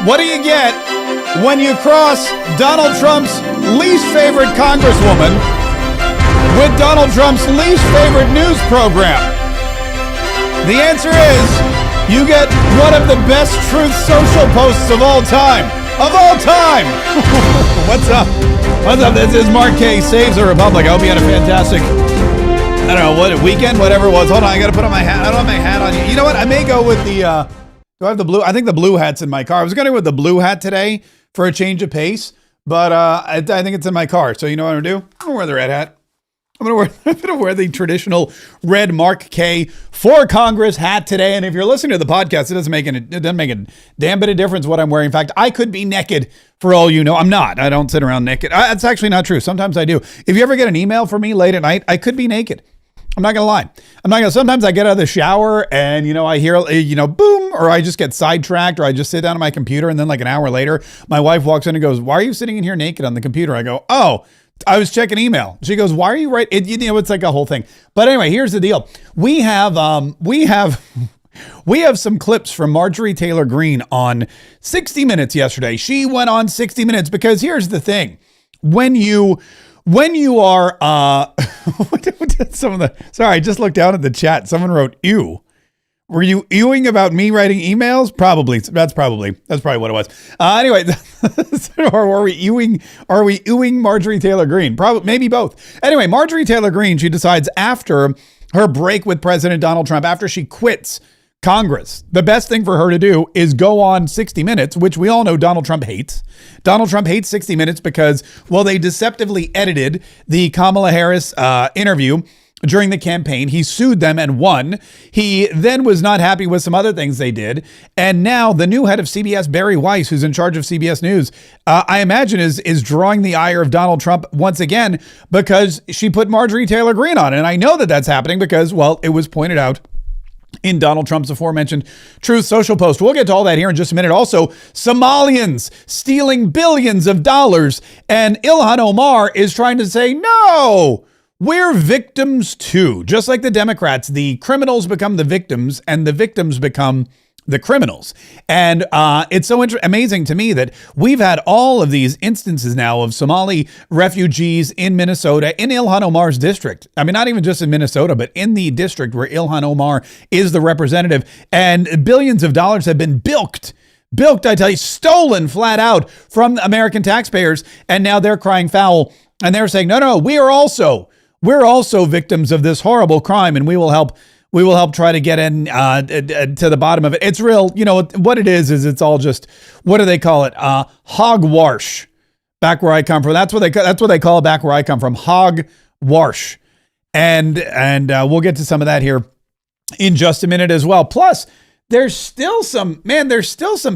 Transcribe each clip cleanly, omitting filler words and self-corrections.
What do you get when you cross Donald Trump's least favorite congresswoman with Donald Trump's least favorite news program? The answer is you get one of the best Truth Social posts of all time. Of all time! What's up? What's up? This is Mark K. Saves the Republic. I hope you had a fantastic, I don't know, what weekend, whatever it was. Hold on, I got to put on my hat. I don't have my hat on yet. You know what? I may go with the, do I have the blue? I think the blue hat's in my car. I was going to go with the blue hat today for a change of pace, but I think it's in my car. So you know what I'm going to do? I'm going to wear the red hat. I'm going to wear the traditional red Mark K for Congress hat today. And if you're listening to the podcast, it doesn't make a damn bit of difference what I'm wearing. In fact, I could be naked for all you know. I'm not. I don't sit around naked. That's actually not true. Sometimes I do. If you ever get an email from me late at night, I could be naked. I'm not going to lie. Sometimes I get out of the shower and, I hear, boom, or I just get sidetracked, or I just sit down on my computer. And then like an hour later, my wife walks in and goes, "Why are you sitting in here naked on the computer?" I go, "Oh, I was checking email." She goes, "Why are you right?" It's like a whole thing. But anyway, here's the deal. We have some clips from Marjorie Taylor Greene on 60 Minutes yesterday. She went on 60 Minutes because here's the thing. When you are, sorry, I just looked down at the chat. Someone wrote, "Ew." Were you ewing about me writing emails? Probably. That's probably what it was. Anyway, or are we ewing Marjorie Taylor Greene? Probably, maybe both. Anyway, Marjorie Taylor Greene, she decides after her break with President Donald Trump, after she quits Congress, the best thing for her to do is go on 60 Minutes, which we all know Donald Trump hates. Donald Trump hates 60 Minutes because, well, they deceptively edited the Kamala Harris interview during the campaign. He sued them and won. He then was not happy with some other things they did. And now the new head of CBS, Barry Weiss, who's in charge of CBS News, I imagine is drawing the ire of Donald Trump once again because she put Marjorie Taylor Greene on. And I know that that's happening because, well, it was pointed out in Donald Trump's aforementioned Truth Social post. We'll get to all that here in just a minute. Also, Somalians stealing billions of dollars. And Ilhan Omar is trying to say, no, we're victims too. Just like the Democrats, the criminals become the victims and the victims become the criminals. And it's so amazing to me that we've had all of these instances now of Somali refugees in Minnesota, in Ilhan Omar's district. I mean, not even just in Minnesota, but in the district where Ilhan Omar is the representative. And billions of dollars have been bilked, I tell you, stolen flat out from American taxpayers. And now they're crying foul. And they're saying, no, we're also victims of this horrible crime, and we will help try to get in to the bottom of it. It's real, what it is it's all just, what do they call it? Hogwash. Back where I come from. That's what they call it back where I come from. Hogwash. And we'll get to some of that here in just a minute as well. Plus, there's still some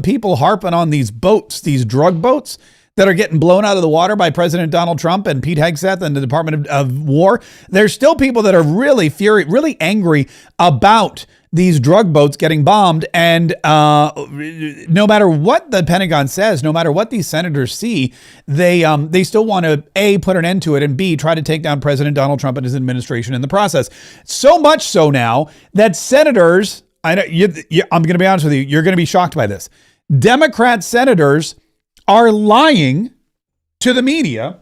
people harping on these boats, these drug boats that are getting blown out of the water by President Donald Trump and Pete Hegseth and the Department of War. There's still people that are really angry about these drug boats getting bombed. And no matter what the Pentagon says, no matter what these senators see, they still want to A, put an end to it, and B, try to take down President Donald Trump and his administration in the process. So much so now that senators, I'm going to be honest with you, you're going to be shocked by this. Democrat senators are lying to the media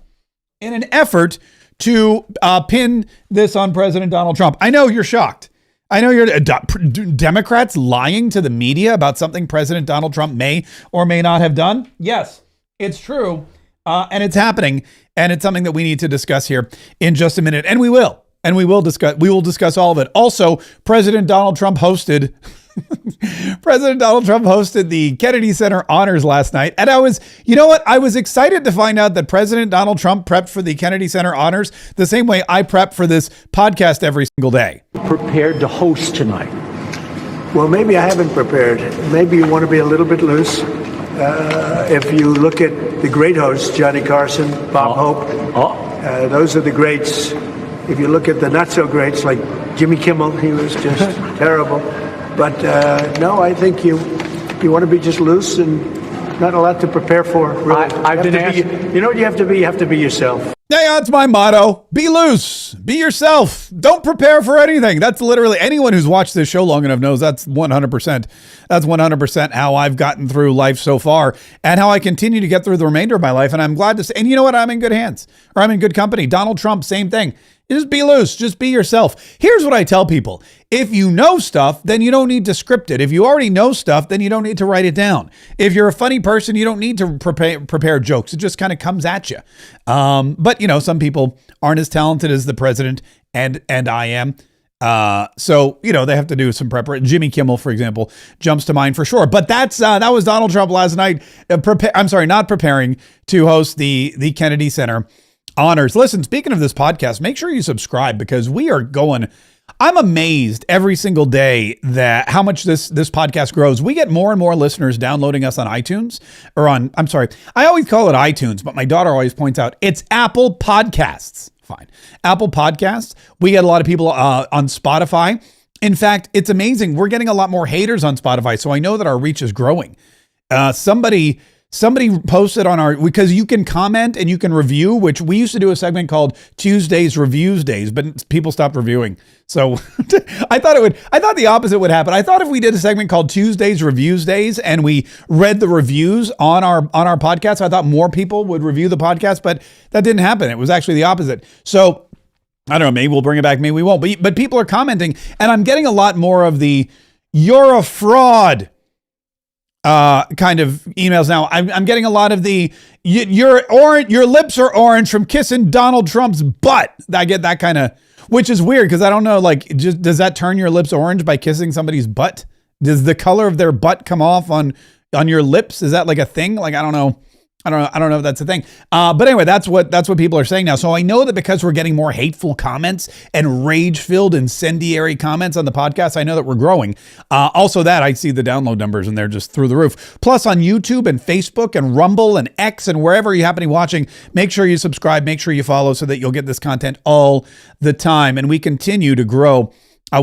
in an effort to pin this on President Donald Trump. I know you're shocked. I know you're Democrats lying to the media about something President Donald Trump may or may not have done. Yes, it's true. And it's happening. And it's something that we need to discuss here in just a minute. And we will. And we will discuss all of it. Also, President Donald Trump hosted the Kennedy Center honors last night. And I was excited to find out that President Donald Trump prepped for the Kennedy Center honors the same way I prep for this podcast every single day. Prepared to host tonight. Well, maybe I haven't prepared. Maybe you want to be a little bit loose. If you look at the great hosts, Johnny Carson, Bob Hope, those are the greats. If you look at the not so greats like Jimmy Kimmel, he was just terrible. But no, I think you want to be just loose and not a lot to prepare for. Really. I've been asked. You know what you have to be? You have to be yourself. Yeah, that's my motto. Be loose. Be yourself. Don't prepare for anything. That's literally, anyone who's watched this show long enough knows that's 100%. That's 100% how I've gotten through life so far and how I continue to get through the remainder of my life. And I'm glad to say, and you know what? I'm in good hands, or I'm in good company. Donald Trump, same thing. Just be loose. Just be yourself. Here's what I tell people. If you know stuff, then you don't need to script it. If you already know stuff, then you don't need to write it down. If you're a funny person, you don't need to prepare jokes. It just kind of comes at you. But, you know, some people aren't as talented as the president and I am. So, you know, they have to do some preparation. Jimmy Kimmel, for example, jumps to mind for sure. But that was Donald Trump last night. Not preparing to host the Kennedy Center honors. Listen, speaking of this podcast, make sure you subscribe because we are going. I'm amazed every single day that how much this podcast grows. We get more and more listeners downloading us on iTunes I always call it iTunes, but my daughter always points out it's Apple Podcasts. Fine. Apple Podcasts. We get a lot of people on Spotify. In fact, it's amazing. We're getting a lot more haters on Spotify. So I know that our reach is growing. Somebody posted on because you can comment and you can review, which we used to do a segment called Tuesdays Reviews Days, but people stopped reviewing. So I thought the opposite would happen. I thought if we did a segment called Tuesdays Reviews Days and we read the reviews on our podcast, I thought more people would review the podcast, but that didn't happen. It was actually the opposite. So I don't know, maybe we'll bring it back, maybe we won't, but people are commenting and I'm getting a lot more of the, "You're a fraud," kind of emails now. I'm getting a lot of the your lips are orange from kissing Donald Trump's butt. I get that kind of, which is weird because I don't know, like, does that turn your lips orange by kissing somebody's butt? Does the color of their butt come off on your lips? Is that like a thing? Like, I don't know. I don't know if that's a thing. But anyway, that's what people are saying now. So I know that because we're getting more hateful comments and rage-filled incendiary comments on the podcast, I know that we're growing. Also that I see the download numbers and they're just through the roof. Plus on YouTube and Facebook and Rumble and X and wherever you happen to be watching, make sure you subscribe, make sure you follow so that you'll get this content all the time. And we continue to grow.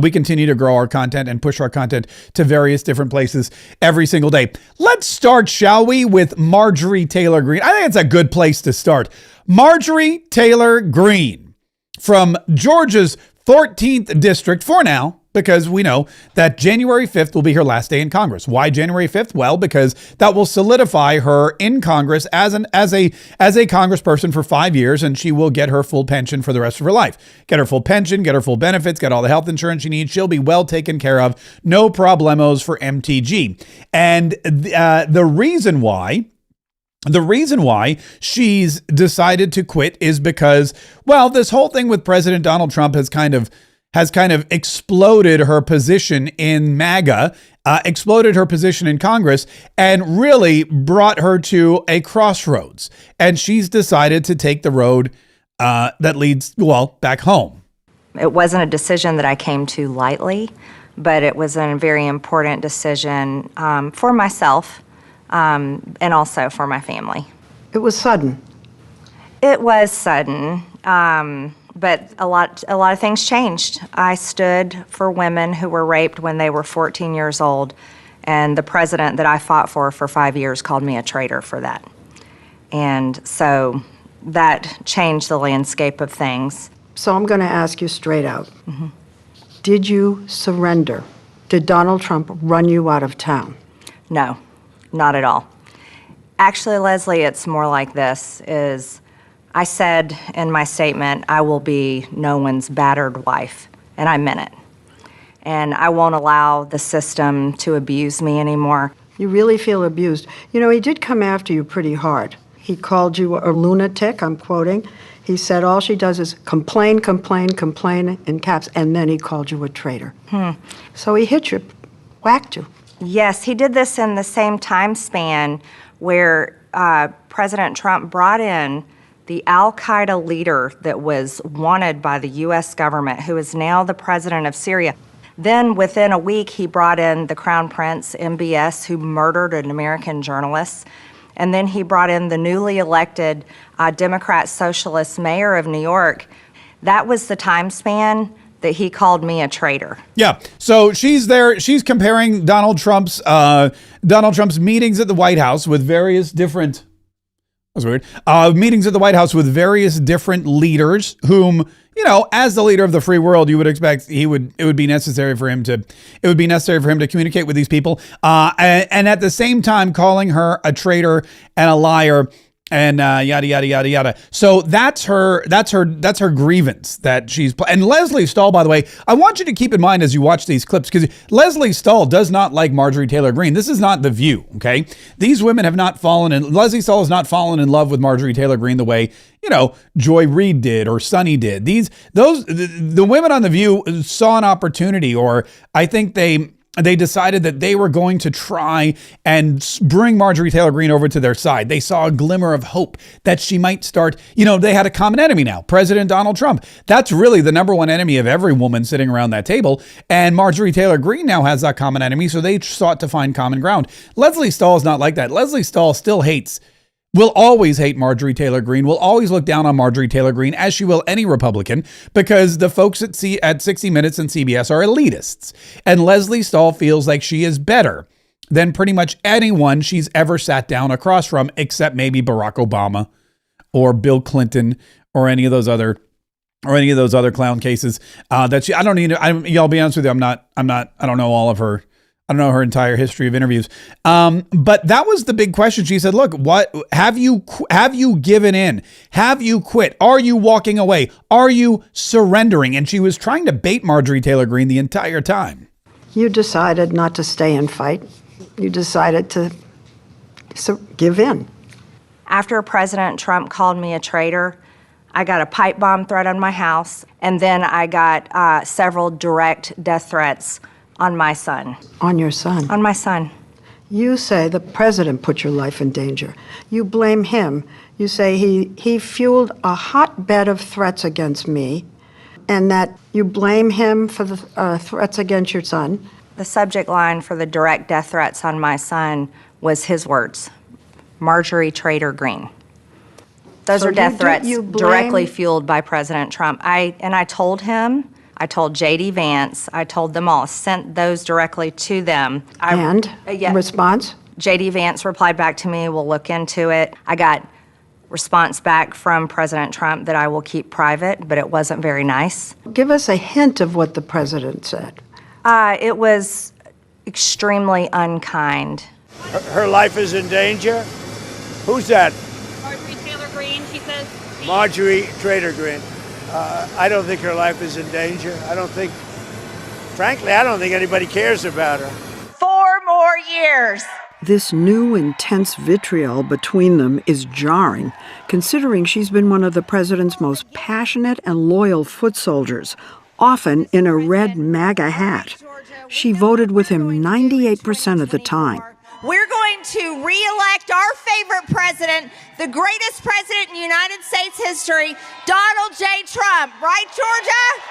We continue to grow our content and push our content to various different places every single day. Let's start, shall we, with Marjorie Taylor Greene. I think it's a good place to start. Marjorie Taylor Greene from Georgia's 14th district for now, because we know that January 5th will be her last day in Congress. Why January 5th? Well, because that will solidify her in Congress as a congressperson for 5 years, and she will get her full pension for the rest of her life. Get her full pension, get her full benefits, get all the health insurance she needs. She'll be well taken care of. No problemos for MTG. And the reason why she's decided to quit is because, well, this whole thing with President Donald Trump has kind of exploded her position in MAGA, exploded her position in Congress, and really brought her to a crossroads. And she's decided to take the road that leads, well, back home. It wasn't a decision that I came to lightly, but it was a very important decision for myself and also for my family. It was sudden. It was sudden. But a lot of things changed. I stood for women who were raped when they were 14 years old, and the president that I fought for 5 years called me a traitor for that. And so that changed the landscape of things. So I'm going to ask you straight out. Mm-hmm. Did you surrender? Did Donald Trump run you out of town? No, not at all. Actually, Leslie, it's more like this, is I said in my statement, I will be no one's battered wife, and I meant it. And I won't allow the system to abuse me anymore. You really feel abused. You know, he did come after you pretty hard. He called you a lunatic, I'm quoting. He said all she does is complain, complain, complain in caps, and then he called you a traitor. So he hit you, whacked you. Yes, he did this in the same time span where President Trump brought in the al-Qaeda leader that was wanted by the U.S. government, who is now the president of Syria. Then within a week, he brought in the Crown Prince, MBS, who murdered an American journalist. And then he brought in the newly elected Democrat Socialist mayor of New York. That was the time span that he called me a traitor. Yeah. So she's there. She's comparing Donald Trump's meetings at the White House with various different That's weird. Meetings at the White House with various different leaders whom, you know, as the leader of the free world, you would expect it would be necessary for him to communicate with these people. And at the same time calling her a traitor and a liar and yada yada yada yada. So that's her grievance that she's and Leslie Stahl, by the way, I want you to keep in mind as you watch these clips, because Leslie Stahl does not like Marjorie Taylor Greene. This is not The View, okay? These women have not Leslie Stahl has not fallen in love with Marjorie Taylor Greene the way, you know, Joy Reid did or Sunny did. The women on The View saw an opportunity, or I think they decided that they were going to try and bring Marjorie Taylor Greene over to their side. They saw a glimmer of hope that she might start, you know, they had a common enemy now, President Donald Trump. That's really the number one enemy of every woman sitting around that table. And Marjorie Taylor Greene now has that common enemy, so they sought to find common ground. Leslie Stahl is not like that. Leslie Stahl still will always hate Marjorie Taylor Greene, will always look down on Marjorie Taylor Greene, as she will any Republican, because the folks at 60 Minutes and CBS are elitists. And Leslie Stahl feels like she is better than pretty much anyone she's ever sat down across from, except maybe Barack Obama or Bill Clinton or any of those other clown cases that I'll be honest with you, I don't know all of her. I don't know her entire history of interviews. But that was the big question. She said, look, what have you given in? Have you quit? Are you walking away? Are you surrendering? And she was trying to bait Marjorie Taylor Greene the entire time. You decided not to stay and fight. You decided to give in. After President Trump called me a traitor, I got a pipe bomb threat on my house, and then I got several direct death threats on my son. On your son? On my son. You say the president put your life in danger. You blame him. You say he fueled a hotbed of threats against me, and that you blame him for the threats against your son. The subject line for the direct death threats on my son was his words, Marjorie Taylor Greene. Those are death threats directly fueled by President Trump. I told him, I told J.D. Vance, I told them all, sent those directly to them. Response? J.D. Vance replied back to me, we'll look into it. I got response back from President Trump that I will keep private, but it wasn't very nice. Give us a hint of what the president said. It was extremely unkind. Her life is in danger? Who's that? Marjorie Taylor Greene, she says. Marjorie Taylor Greene. I don't think her life is in danger. Frankly, I don't think anybody cares about her. 4 more years. This new intense vitriol between them is jarring, considering she's been one of the president's most passionate and loyal foot soldiers, often in a red MAGA hat. She voted with him 98% of the time. We're going to re-elect our favorite president, the greatest president in United States history, Donald J. Trump. Right, Georgia?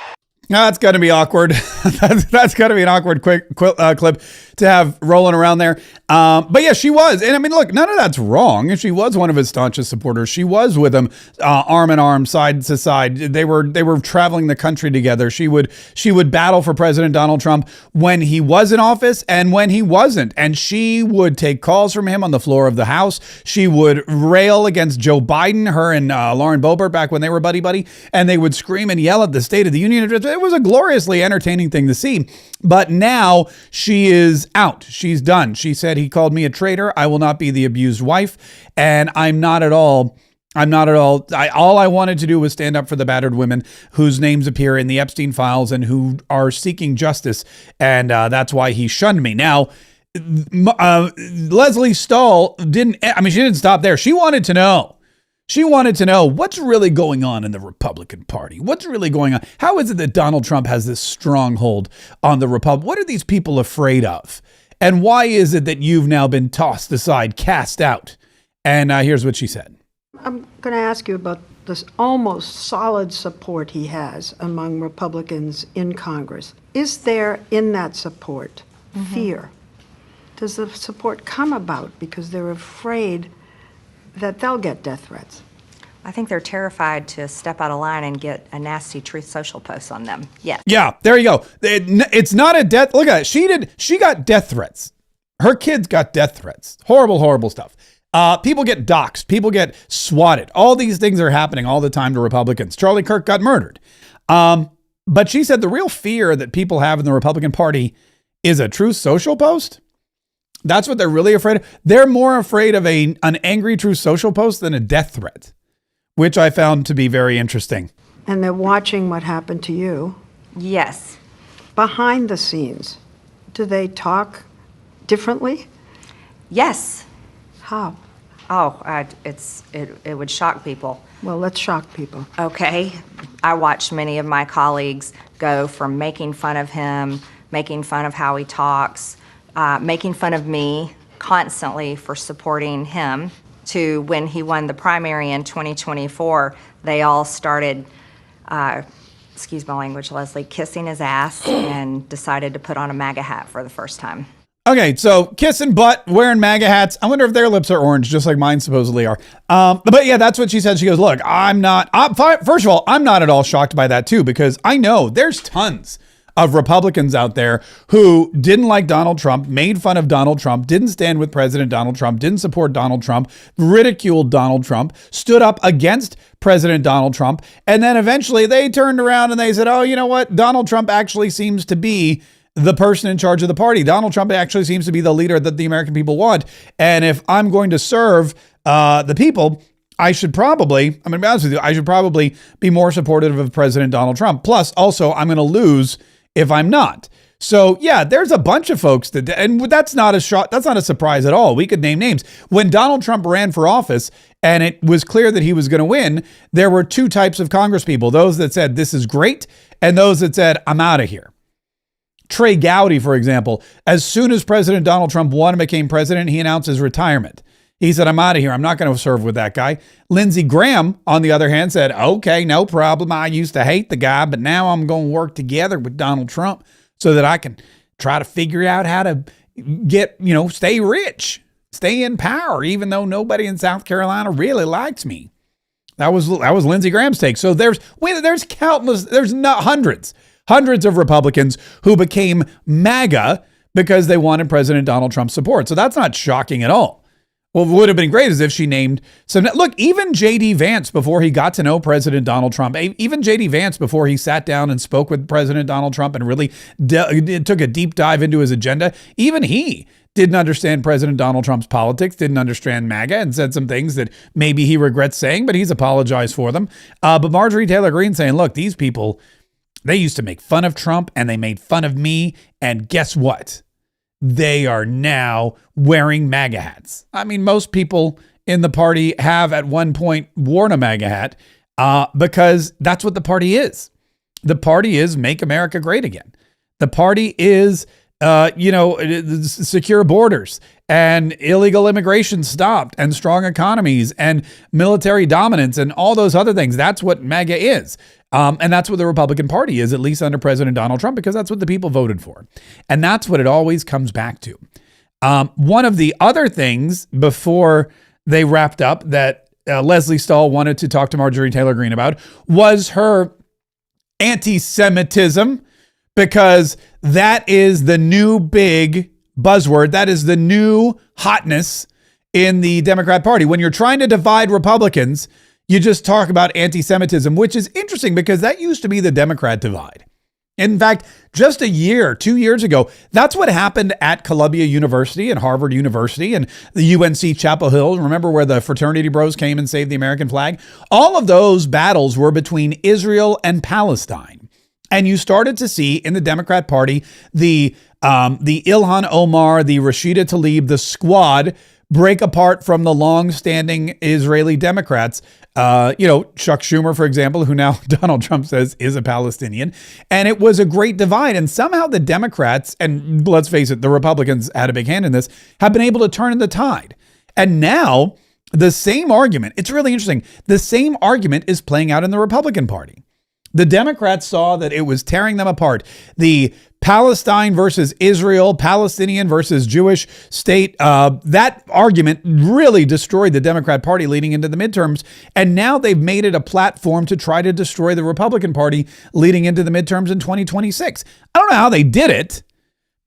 That's going to be awkward. That's going to be an awkward clip to have rolling around there. But yeah, she was. And I mean, look, none of that's wrong. She was one of his staunchest supporters. She was with him arm in arm, side to side. They were traveling the country together. She would battle for President Donald Trump when he was in office and when he wasn't. And she would take calls from him on the floor of the House. She would rail against Joe Biden, her and Lauren Boebert back when they were buddy-buddy. And they would scream and yell at the State of the Union. It was a gloriously entertaining thing to see. But now she is out. She's done. She said, he called me a traitor. I will not be the abused wife. And I'm not at all. All I wanted to do was stand up for the battered women whose names appear in the Epstein files and who are seeking justice. And that's why he shunned me. Now, Leslie Stahl she didn't stop there. She wanted to know. She wanted to know what's really going on in the Republican Party. What's really going on? How is it that Donald Trump has this stronghold on the Republic? What are these people afraid of? And why is it that you've now been tossed aside, cast out? And here's what she said. I'm going to ask you about this almost solid support he has among Republicans in Congress. Is there in that support fear? Does the support come about because they're afraid that they'll get death threats? I think they're terrified to step out of line and get a nasty Truth Social post on them. Yes. Yeah, there you go. It's not a death. Look at it. She got death threats. Her kids got death threats. Horrible, horrible stuff. People get doxxed. People get swatted. All these things are happening all the time to Republicans. Charlie Kirk got murdered. But she said the real fear that people have in the Republican Party is a Truth Social post. That's what they're really afraid of. They're more afraid of an angry Truth Social post than a death threat, which I found to be very interesting. And they're watching what happened to you. Yes. Behind the scenes, do they talk differently? Yes. How? Oh, it would shock people. Well, let's shock people. Okay. I watched many of my colleagues go from making fun of him, making fun of how he talks, making fun of me constantly for supporting him, to when he won the primary in 2024, they all started, excuse my language, Leslie, kissing his ass and decided to put on a MAGA hat for the first time. Okay, so kissing butt, wearing MAGA hats. I wonder if their lips are orange, just like mine supposedly are. But yeah, that's what she said. She goes, look, first of all, I'm not at all shocked by that too, because I know there's tons of Republicans out there who didn't like Donald Trump, made fun of Donald Trump, didn't stand with President Donald Trump, didn't support Donald Trump, ridiculed Donald Trump, stood up against President Donald Trump. And then eventually they turned around and they said, oh, you know what? Donald Trump actually seems to be the person in charge of the party. Donald Trump actually seems to be the leader that the American people want. And if I'm going to serve the people, I should probably be more supportive of President Donald Trump. Plus, also, I'm going to lose if I'm not. So yeah, there's a bunch of folks and that's not a surprise at all. We could name names. When Donald Trump ran for office and it was clear that he was going to win, there were two types of congresspeople, those that said, this is great, and those that said, I'm out of here. Trey Gowdy, for example, as soon as President Donald Trump won and became president, he announced his retirement. He said, I'm out of here. I'm not going to serve with that guy. Lindsey Graham, on the other hand, said, okay, no problem. I used to hate the guy, but now I'm going to work together with Donald Trump so that I can try to figure out how to get, stay rich, stay in power, even though nobody in South Carolina really likes me. That was Lindsey Graham's take. So there's countless, there's not hundreds of Republicans who became MAGA because they wanted President Donald Trump's support. So that's not shocking at all. What would have been great is if she named some. Look, even J.D. Vance, before he got to know President Donald Trump, even J.D. Vance, before he sat down and spoke with President Donald Trump and really took a deep dive into his agenda, even he didn't understand President Donald Trump's politics, didn't understand MAGA, and said some things that maybe he regrets saying, but he's apologized for them. But Marjorie Taylor Greene saying, look, these people, they used to make fun of Trump and they made fun of me. And guess what? They are now wearing MAGA hats. I mean, most people in the party have at one point worn a MAGA hat because that's what the party is. The party is make America great again. The party is, secure borders and illegal immigration stopped and strong economies and military dominance and all those other things. That's what MAGA is. And that's what the Republican Party is, at least under President Donald Trump, because that's what the people voted for. And that's what it always comes back to. One of the other things before they wrapped up that Leslie Stahl wanted to talk to Marjorie Taylor Greene about was her anti-Semitism, because that is the new big buzzword. That is the new hotness in the Democrat Party. When you're trying to divide Republicans, you just talk about anti-Semitism, which is interesting because that used to be the Democrat divide. In fact, just 2 years ago, that's what happened at Columbia University and Harvard University and the UNC Chapel Hill. Remember where the fraternity bros came and saved the American flag? All of those battles were between Israel and Palestine. And you started to see in the Democrat Party, the Ilhan Omar, the Rashida Tlaib, the squad break apart from the long-standing Israeli Democrats. Chuck Schumer, for example, who now Donald Trump says is a Palestinian. And it was a great divide. And somehow the Democrats, and let's face it, the Republicans had a big hand in this, have been able to turn the tide. And now the same argument, it's really interesting, the same argument is playing out in the Republican Party. The Democrats saw that it was tearing them apart. The Palestine versus Israel, Palestinian versus Jewish state, that argument really destroyed the Democrat Party leading into the midterms. And now they've made it a platform to try to destroy the Republican Party leading into the midterms in 2026. I don't know how they did it,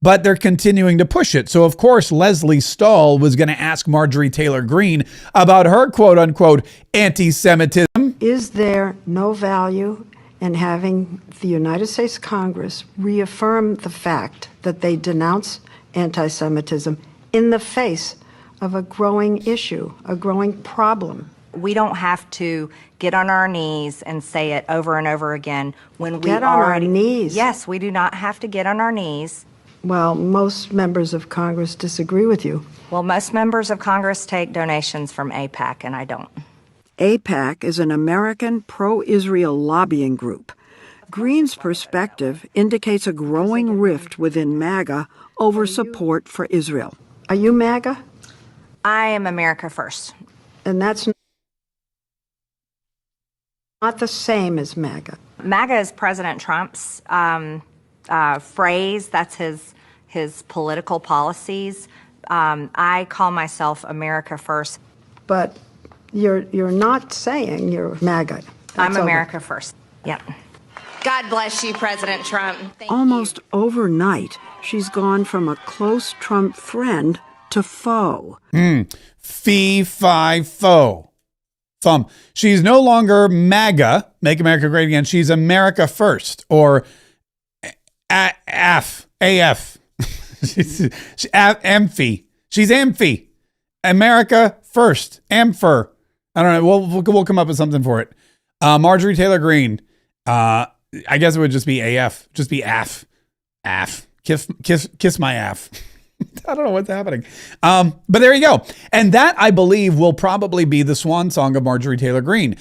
but they're continuing to push it. So, of course, Leslie Stahl was going to ask Marjorie Taylor Greene about her quote-unquote anti-Semitism. Is there no value in having the United States Congress reaffirm the fact that they denounce anti-Semitism in the face of a growing issue, a growing problem? We don't have to get on our knees and say it over and over again when we Get on our knees? Yes, we do not have to get on our knees. Well, most members of Congress disagree with you. Well, most members of Congress take donations from AIPAC, and I don't. AIPAC is an American pro-Israel lobbying group. Greene's perspective indicates a growing rift within MAGA over support for Israel. Are you MAGA? I am America First. And that's not the same as MAGA. MAGA is President Trump's phrase. That's his political policies. I call myself America First. But you're not saying you're MAGA. I'm America First. Yep. God bless you, President Trump. Thank Almost you. overnight, she's gone from a close Trump friend to foe. Fee, fi, fo. Fum. She's no longer MAGA, Make America Great Again. She's America First, or AF. She's Amphi. She's Amphi. America First. Amfer. I don't know. We'll come up with something for it. Marjorie Taylor Greene. I guess it would just be AF. Just be AF. AF. Kiss my AF. I don't know what's happening. But there you go. And that, I believe, will probably be the swan song of Marjorie Taylor Greene.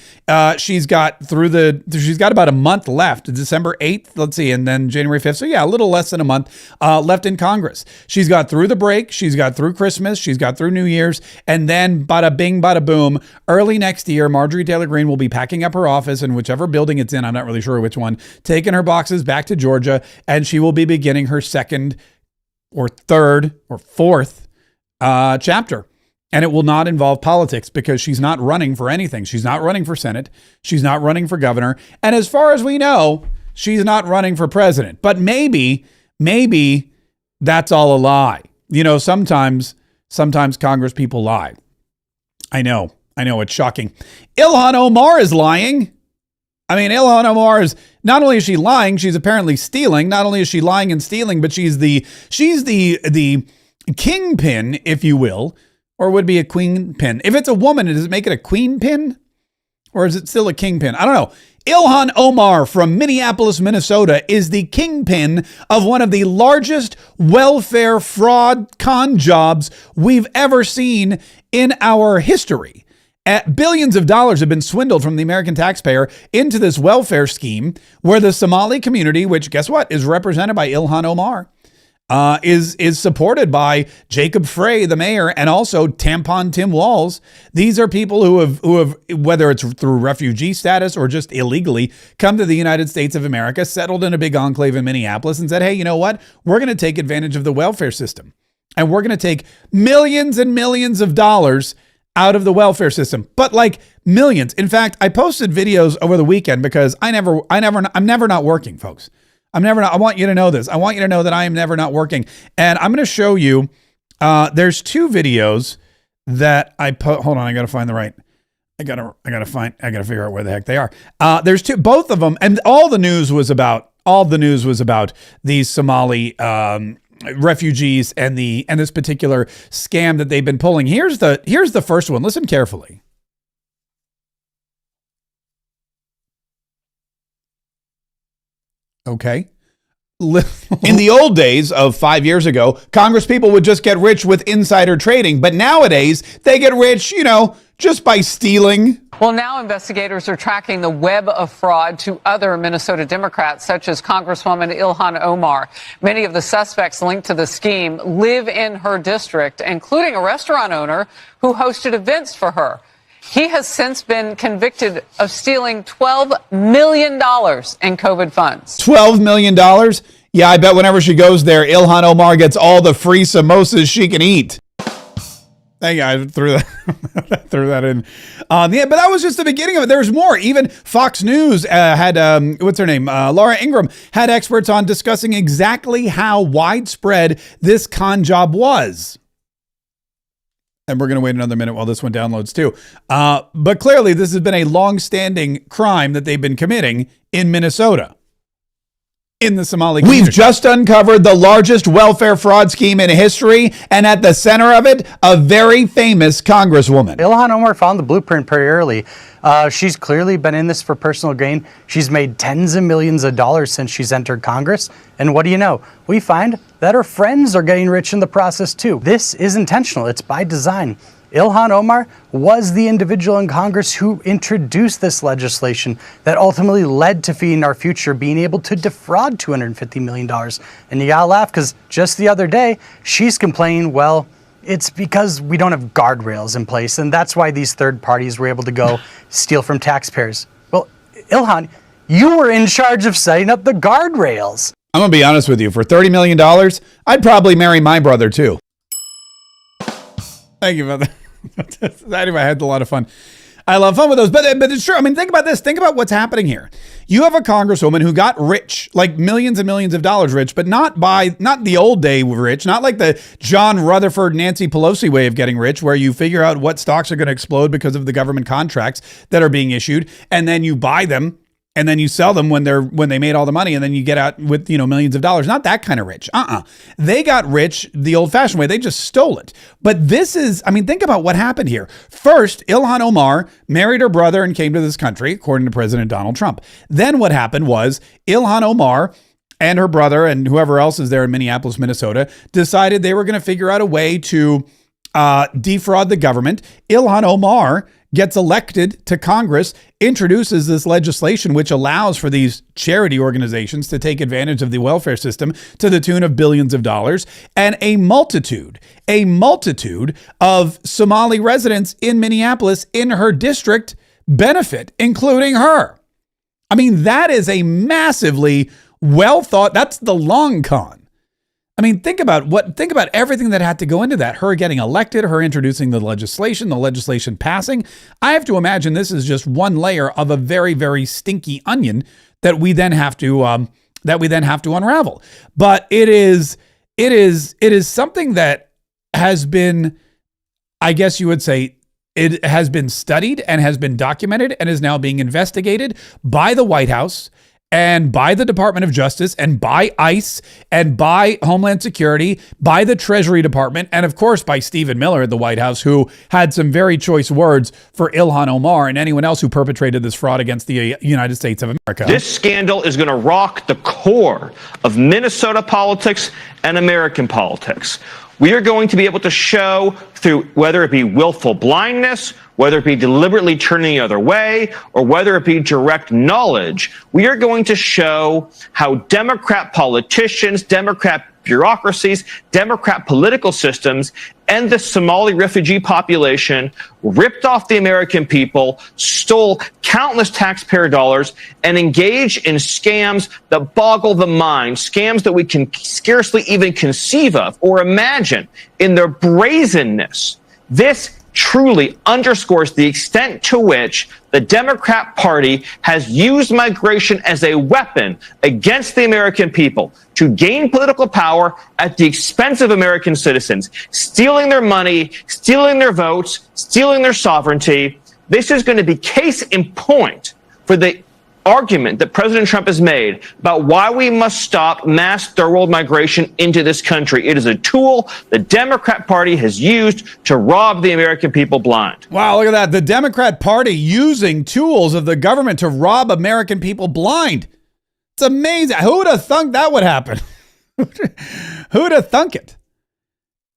She's got about a month left, December 8th, let's see, and then January 5th. So yeah, a little less than a month left in Congress. She's got through the break. She's got through Christmas. She's got through New Year's. And then bada bing, bada boom, early next year, Marjorie Taylor Greene will be packing up her office in whichever building it's in. I'm not really sure which one, taking her boxes back to Georgia, and she will be beginning her second or third or fourth chapter. And it will not involve politics because she's not running for anything. She's not running for Senate. She's not running for governor. And as far as we know, she's not running for president. But maybe that's all a lie. You know, sometimes Congress people lie. I know, it's shocking. Ilhan Omar is lying. I mean, Ilhan Omar is, not only is she lying, she's apparently stealing. Not only is she lying and stealing, but she's the kingpin, if you will, or would be a queen pin. If it's a woman, does it make it a queen pin? Or is it still a kingpin? I don't know. Ilhan Omar from Minneapolis, Minnesota is the kingpin of one of the largest welfare fraud con jobs we've ever seen in our history. Billions of dollars have been swindled from the American taxpayer into this welfare scheme where the Somali community, which guess what, is represented by Ilhan Omar, is supported by Jacob Frey, the mayor, and also Tampon Tim Walz. These are people who have, whether it's through refugee status or just illegally, come to the United States of America, settled in a big enclave in Minneapolis, and said, hey, you know what? We're going to take advantage of the welfare system, and we're going to take millions and millions of dollars out of the welfare system, but like millions. In fact, I posted videos over the weekend because I'm never not working, folks. I want you to know this. I want you to know that I am never not working. And I'm going to show you, there's two videos that I put, hold on, I got to find the right, I got to figure out where the heck they are. There's two, both of them. And all the news was about these Somali, refugees and this particular scam that they've been pulling. Here's the first one. Listen carefully. Okay. In the old days of 5 years ago, Congress people would just get rich with insider trading, but nowadays they get rich, just by stealing. Well, now investigators are tracking the web of fraud to other Minnesota Democrats, such as Congresswoman Ilhan Omar. Many of the suspects linked to the scheme live in her district, including a restaurant owner who hosted events for her. He has since been convicted of stealing $12 million in COVID funds. $12 million? Yeah, I bet whenever she goes there, Ilhan Omar gets all the free samosas she can eat. Thank you. I threw that threw that in. Yeah, but that was just the beginning of it. There's more. Even Fox News had what's her name? Laura Ingraham had experts on discussing exactly how widespread this con job was. And we're going to wait another minute while this one downloads too. But clearly, this has been a long-standing crime that they've been committing in Minnesota. In the Somali community. We've just uncovered the largest welfare fraud scheme in history, and at the center of it, a very famous congresswoman. Ilhan Omar found the blueprint pretty early. She's clearly been in this for personal gain. She's made tens of millions of dollars since she's entered Congress. And what do you know? We find that her friends are getting rich in the process too. This is intentional. It's by design. Ilhan Omar was the individual in Congress who introduced this legislation that ultimately led to Feeding Our Future being able to defraud $250 million. And you gotta laugh because just the other day, she's complaining, well, it's because we don't have guardrails in place, and that's why these third parties were able to go steal from taxpayers. Well, Ilhan, you were in charge of setting up the guardrails. I'm gonna be honest with you. For $30 million, I'd probably marry my brother too. Thank you for that. Anyway, I had a lot of fun. I love fun with those, but it's true. I mean, think about this. Think about what's happening here. You have a congresswoman who got rich, like millions and millions of dollars rich, but not the old day rich, not like the John Rutherford, Nancy Pelosi way of getting rich, where you figure out what stocks are going to explode because of the government contracts that are being issued, and then you buy them. And then you sell them when they made all the money, and then you get out with, millions of dollars. Not that kind of rich. They got rich the old-fashioned way. They just stole it. But this is, think about what happened here. First, Ilhan Omar married her brother and came to this country, according to President Donald Trump. Then what happened was Ilhan Omar and her brother and whoever else is there in Minneapolis, Minnesota, decided they were going to figure out a way to defraud the government. Ilhan Omar gets elected to Congress, introduces this legislation which allows for these charity organizations to take advantage of the welfare system to the tune of billions of dollars, and a multitude of Somali residents in Minneapolis in her district benefit, including her. That is a massively well thought, that's the long con. Think about everything that had to go into that. Her getting elected, her introducing the legislation passing. I have to imagine this is just one layer of a very, very stinky onion that we then have to unravel. But it is something that has been, I guess you would say, it has been studied and has been documented and is now being investigated by the White House and by the Department of Justice and by ICE and by Homeland Security, by the Treasury Department, and of course by Stephen Miller at the White House, who had some very choice words for Ilhan Omar and anyone else who perpetrated this fraud against the United States of America. This scandal is going to rock the core of Minnesota politics and American politics. We are going to be able to show through whether it be willful blindness, whether it be deliberately turning the other way, or whether it be direct knowledge, we are going to show how Democrat politicians, Democrat bureaucracies, Democrat political systems, and the Somali refugee population ripped off the American people, stole countless taxpayer dollars, and engaged in scams that boggle the mind, scams that we can scarcely even conceive of or imagine in their brazenness. This truly underscores the extent to which the Democrat Party has used migration as a weapon against the American people to gain political power at the expense of American citizens, stealing their money, stealing their votes, stealing their sovereignty. This is going to be case in point for the argument that President Trump has made about why we must stop mass third-world migration into this country. It is a tool the Democrat Party has used to rob the American people blind. Wow, look at that. The Democrat Party using tools of the government to rob American people blind. It's amazing. Who would have thunk that would happen? Who would have thunk it?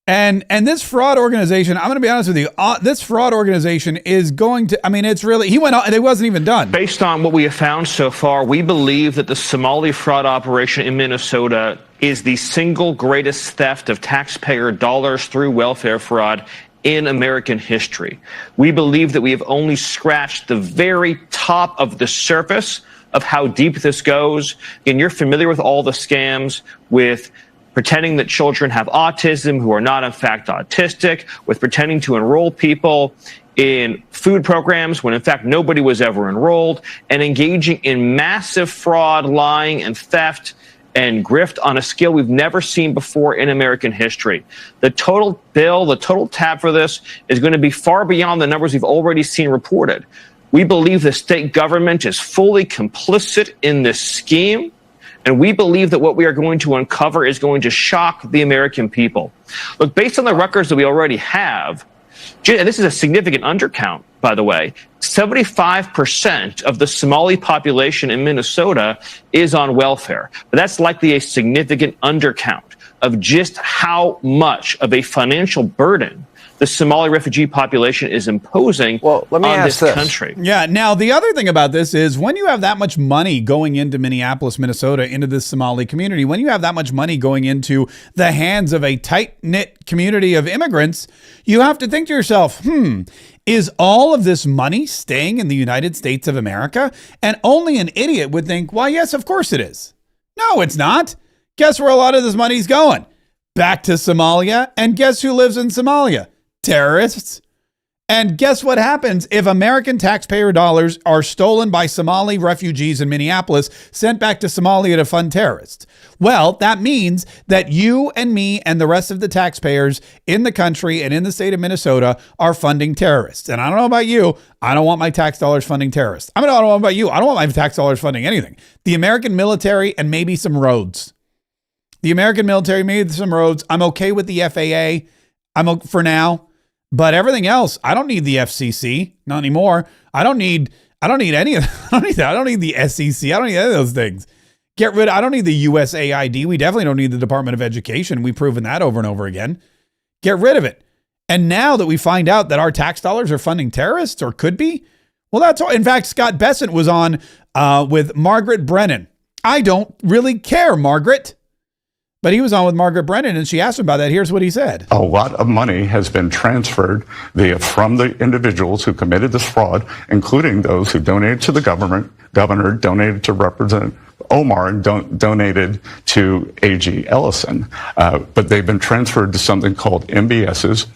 And this fraud organization, I'm going to be honest with you, this fraud organization is going to, it's really, he went on, it wasn't even done. Based on what we have found so far, we believe that the Somali fraud operation in Minnesota is the single greatest theft of taxpayer dollars through welfare fraud in American history. We believe that we have only scratched the very top of the surface of how deep this goes. And you're familiar with all the scams with pretending that children have autism who are not in fact autistic, with pretending to enroll people in food programs when in fact nobody was ever enrolled, and engaging in massive fraud, lying, and theft and grift on a scale we've never seen before in American history. The total bill, the total tab for this is going to be far beyond the numbers we've already seen reported. We believe the state government is fully complicit in this scheme, and we believe that what we are going to uncover is going to shock the American people. Look, based on the records that we already have, and this is a significant undercount, by the way, 75% of the Somali population in Minnesota is on welfare. But that's likely a significant undercount of just how much of a financial burden the Somali refugee population is imposing on this country. Yeah. Now, the other thing about this is when you have that much money going into Minneapolis, Minnesota, into this Somali community, when you have that much money going into the hands of a tight-knit community of immigrants, you have to think to yourself, is all of this money staying in the United States of America? And only an idiot would think, well, yes, of course it is. No, it's not. Guess where a lot of this money's going? Back to Somalia. And guess who lives in Somalia? Terrorists. And guess what happens if American taxpayer dollars are stolen by Somali refugees in Minneapolis, sent back to Somalia to fund terrorists? Well, that means that you and me and the rest of the taxpayers in the country and in the state of Minnesota are funding terrorists. And I don't know about you. I don't want my tax dollars funding terrorists. I don't know about you. I don't want my tax dollars funding anything. The American military and maybe some roads. The American military, maybe some roads. I'm okay with the FAA. For now. But everything else, I don't need the FCC, not anymore. I don't need any of that. I don't need that. I don't need the SEC. I don't need any of those things. I don't need the USAID. We definitely don't need the Department of Education. We've proven that over and over again. Get rid of it. And now that we find out that our tax dollars are funding terrorists, or could be, well, that's all. In fact, Scott Bessent was on with Margaret Brennan. I don't really care, Margaret. But he was on with Margaret Brennan, and she asked him about that. Here's what he said. A lot of money has been transferred from the individuals who committed this fraud, including those who donated to the governor, donated to Representative Omar, and donated to A.G. Ellison. But they've been transferred to something called MBSs.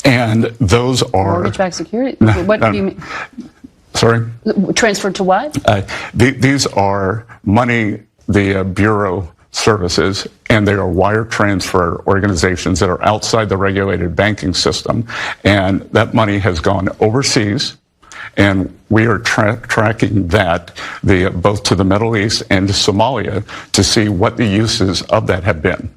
And those are... Mortgage-backed security? What do you mean? Sorry? Transferred to what? These are money the Bureau services, and they are wire transfer organizations that are outside the regulated banking system. And that money has gone overseas, and we are tracking that both to the Middle East and to Somalia to see what the uses of that have been.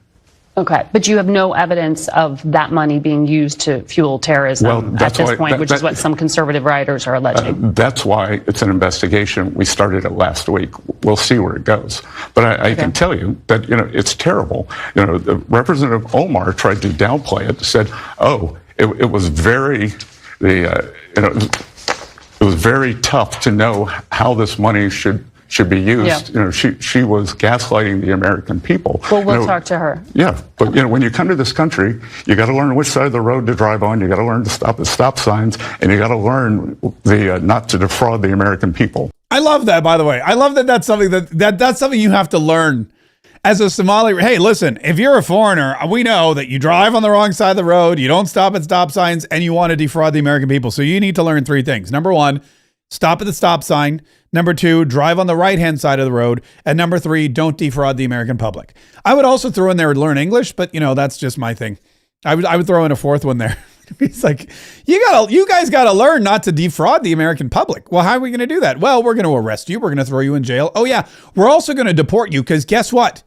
Okay, but you have no evidence of that money being used to fuel terrorism at this point, which is what some conservative writers are alleging. That's why it's an investigation. We started it last week. We'll see where it goes. But I can tell you that, it's terrible. Representative Omar tried to downplay it, said, it was very, it was very tough to know how this money should be used. Yeah. She was gaslighting the American people. Well, we'll talk to her. Yeah, but when you come to this country, you got to learn which side of the road to drive on. You got to learn to stop at stop signs, and you got to learn not to defraud the American people. I love that, by the way. I love that. That's something that's something you have to learn as a Somali. Hey, listen, if you're a foreigner, we know that you drive on the wrong side of the road, you don't stop at stop signs, and you want to defraud the American people. So you need to learn three things. Number one, stop at the stop sign. Number two, drive on the right-hand side of the road. And number three, don't defraud the American public. I would also throw in there learn English, but that's just my thing. I would throw in a fourth one there. It's like, you guys got to learn not to defraud the American public. Well, how are we going to do that? Well, we're going to arrest you. We're going to throw you in jail. Oh yeah. We're also going to deport you, because guess what?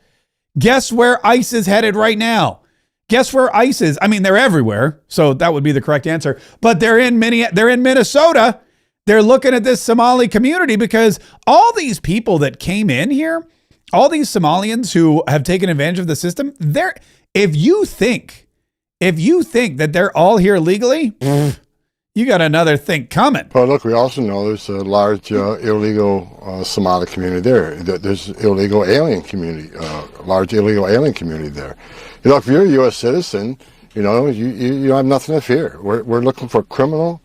Guess where ICE is headed right now? Guess where ICE is? I mean, they're everywhere. So that would be the correct answer, but they're in Minnesota. They're looking at this Somali community because all these people that came in here, all these Somalians who have taken advantage of the system, if you think that they're all here legally, you got another thing coming. Well, look, we also know there's a large illegal Somali community there. There's illegal alien community, large illegal alien community there. Look, if you're a U.S. citizen, you have nothing to fear. We're looking for criminal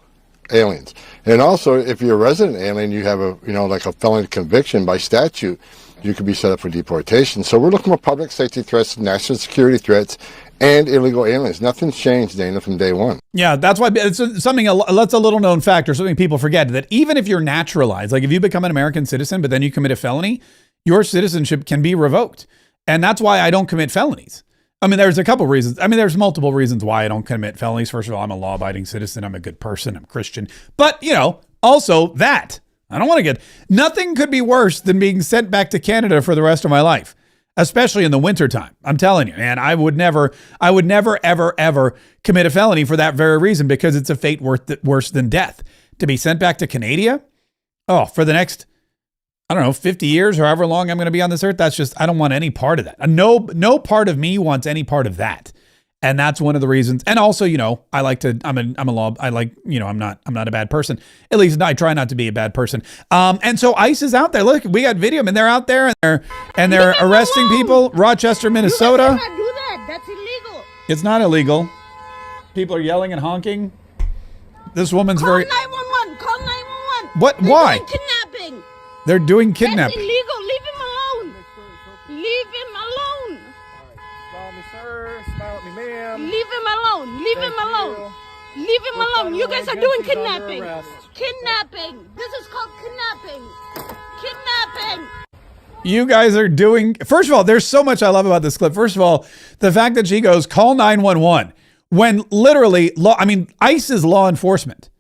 aliens. And also, if you're a resident alien, you have like a felony conviction by statute. you could be set up for deportation. So we're looking for public safety threats, national security threats, and illegal aliens. Nothing's changed, Dana, from day one. Yeah, that's why it's something, that's a little known fact, or something people forget, that even if you're naturalized, like if you become an American citizen, but then you commit a felony, your citizenship can be revoked. And that's why I don't commit felonies. I mean, there's a couple reasons. I mean, there's multiple reasons why I don't commit felonies. First of all, I'm a law-abiding citizen. I'm a good person. I'm Christian. But, also that. I don't want to get... Nothing could be worse than being sent back to Canada for the rest of my life, especially in the wintertime. I'm telling you, man, I would never, ever, ever commit a felony for that very reason, because it's a fate worse than death. To be sent back to Canada? Oh, for the next... 50 years or however long I'm going to be on this earth. That's just, I don't want any part of that. No part of me wants any part of that. And that's one of the reasons. And also, I like to, I'm not a bad person. At least I try not to be a bad person. And so ICE is out there. Look, we got video, and they're out there and they're arresting people. Rochester, Minnesota. You cannot do that. That's illegal. It's not illegal. People are yelling and honking. This woman's Call very... 911. Call 911. What? Why? Kidnapping. They're doing kidnapping. That's illegal. Leave him alone. Leave him alone. Smile at me, sir. Smile at me, ma'am. Leave him alone. Leave him alone. Leave him alone. You guys are doing kidnapping. Kidnapping. This is called kidnapping. Kidnapping. You guys are doing... First of all, there's so much I love about this clip. First of all, the fact that she goes, call 911, when literally, ICE is law enforcement.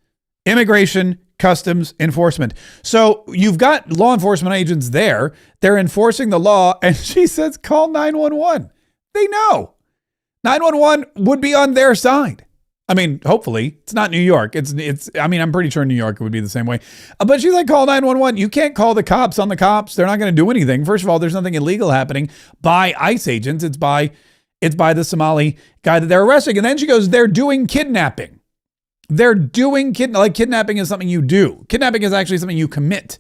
Immigration, customs enforcement. So you've got law enforcement agents there. They're enforcing the law. And she says, call 911. They know 911 would be on their side. I mean, hopefully it's not New York. I'm pretty sure New York would be the same way. But she's like, call 911. You can't call the cops on the cops. They're not going to do anything. First of all, there's nothing illegal happening by ICE agents. It's by the Somali guy that they're arresting. And then she goes, they're doing kidnapping. They're doing kidnapping is something you do. Kidnapping is actually something you commit.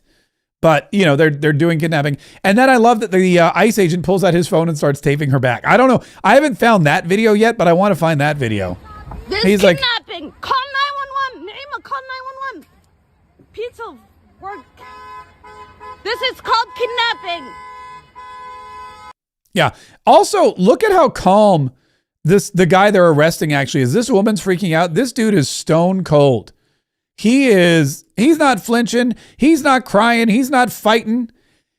But, they're doing kidnapping. And then I love that the ICE agent pulls out his phone and starts taping her back. I don't know. I haven't found that video yet, but I want to find that video. He's kidnapping. Like, call 911. Naima, call 911. Piece of work. This is called kidnapping. Yeah. Also, look at how calm the guy they're arresting actually is. This woman's freaking out. This dude is stone cold. He's not flinching. He's not crying. He's not fighting.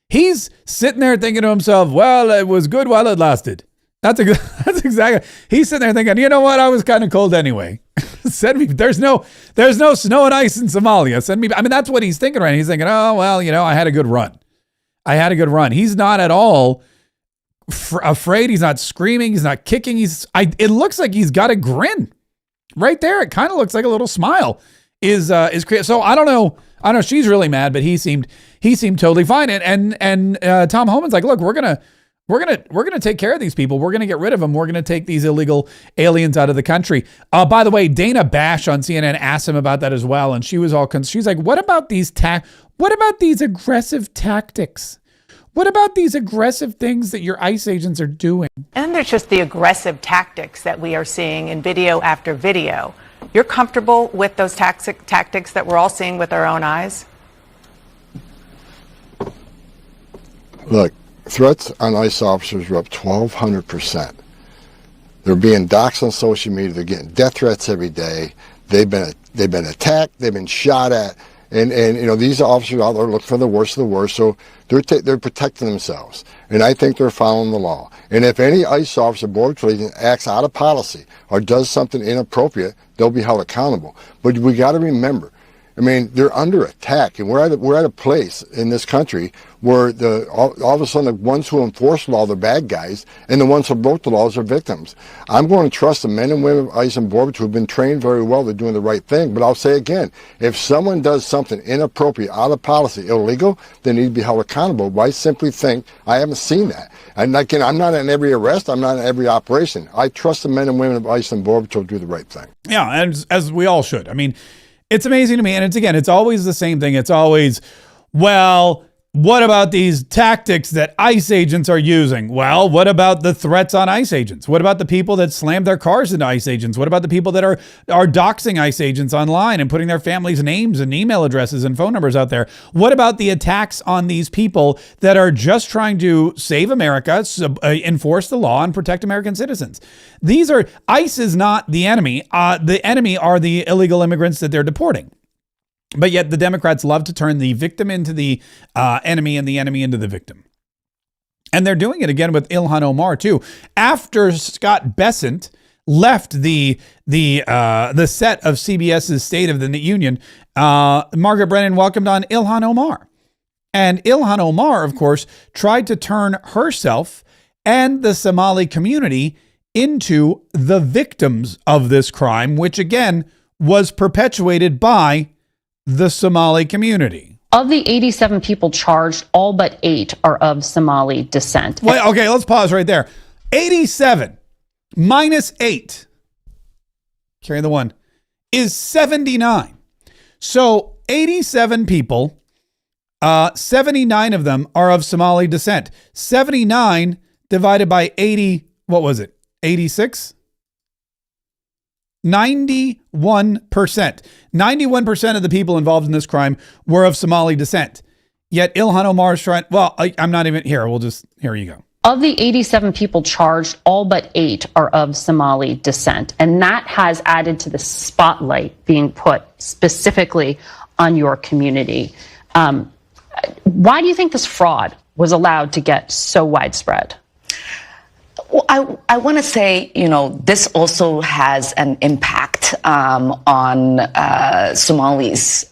He's sitting there thinking to himself, well, it was good while it lasted. That's exactly. He's sitting there thinking, you know what? I was kind of cold anyway. Send me. There's no snow and ice in Somalia. Send me. I mean, that's what he's thinking right now. He's thinking, oh, well, I had a good run. He's not at all afraid. He's not screaming. He's not kicking. It looks like he's got a grin right there. It kind of looks like a little smile is so I don't know. She's really mad, but he seemed totally fine. And Tom Homan's like, look, we're gonna take care of these people. We're gonna get rid of them. We're gonna take these illegal aliens out of the country. By the way, Dana Bash on CNN asked him about that as well, and she was all she's like, what about these aggressive tactics? What about these aggressive things that your ICE agents are doing? And then there's just the aggressive tactics that we are seeing in video after video. You're comfortable with those tactics that we're all seeing with our own eyes? Look, threats on ICE officers are up 1,200%. They're being doxxed on social media. They're getting death threats every day. They've been attacked. They've been shot at. And these officers out there look for the worst of the worst, so they're protecting themselves. And I think they're following the law. And if any ICE officer, Border Patrol agent, acts out of policy or does something inappropriate, they'll be held accountable. But we got to remember, they're under attack, and we're at a place in this country where all of a sudden the ones who enforce the law are the bad guys, and the ones who broke the laws are victims. I'm going to trust the men and women of ICE and Border Patrol who've been trained very well. They're doing the right thing. But I'll say again, if someone does something inappropriate, out of policy, illegal, they need to be held accountable. But I simply think I haven't seen that. And again, I'm not in every arrest. I'm not in every operation. I trust the men and women of ICE and Border Patrol to do the right thing. Yeah, and as we all should. It's amazing to me. And it's always the same thing. It's always, well, what about these tactics that ICE agents are using? Well, what about the threats on ICE agents? What about the people that slammed their cars into ICE agents? What about the people that are doxing ICE agents online and putting their families' names and email addresses and phone numbers out there? What about the attacks on these people that are just trying to save America, enforce the law, and protect American citizens? ICE is not the enemy. The enemy are the illegal immigrants that they're deporting. But yet the Democrats love to turn the victim into the enemy and the enemy into the victim. And they're doing it again with Ilhan Omar, too. After Scott Bessent left the set of CBS's State of the Union, Margaret Brennan welcomed on Ilhan Omar. And Ilhan Omar, of course, tried to turn herself and the Somali community into the victims of this crime, which, again, was perpetuated by the Somali community. Of the 87 people charged, all but 8 are of Somali descent. Wait, okay, let's pause right there. 87 minus 8, carry the 1, is 79. So 87 people, 79 of them are of Somali descent. 79 divided by 80, what was it? 86? 91%. 91% of the people involved in this crime were of Somali descent. Yet Ilhan Omar is trying, I'm not even here. Here you go. Of the 87 people charged, all but 8 are of Somali descent. And that has added to the spotlight being put specifically on your community. Why do you think this fraud was allowed to get so widespread? Well, I want to say, this also has an impact on Somalis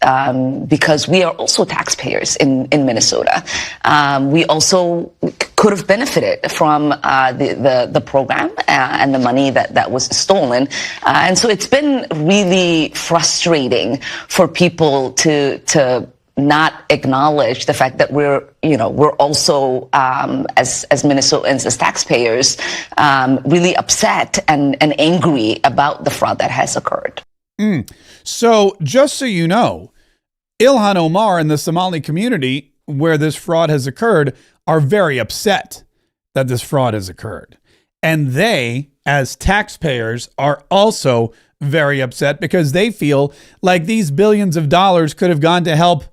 because we are also taxpayers in Minnesota. We also could have benefited from the program and the money that was stolen. And so it's been really frustrating for people to not acknowledge the fact that we're also, as Minnesotans, as taxpayers, really upset and angry about the fraud that has occurred. So just so you know, Ilhan Omar and the Somali community where this fraud has occurred are very upset that this fraud has occurred. And they, as taxpayers, are also very upset because they feel like these billions of dollars could have gone to help,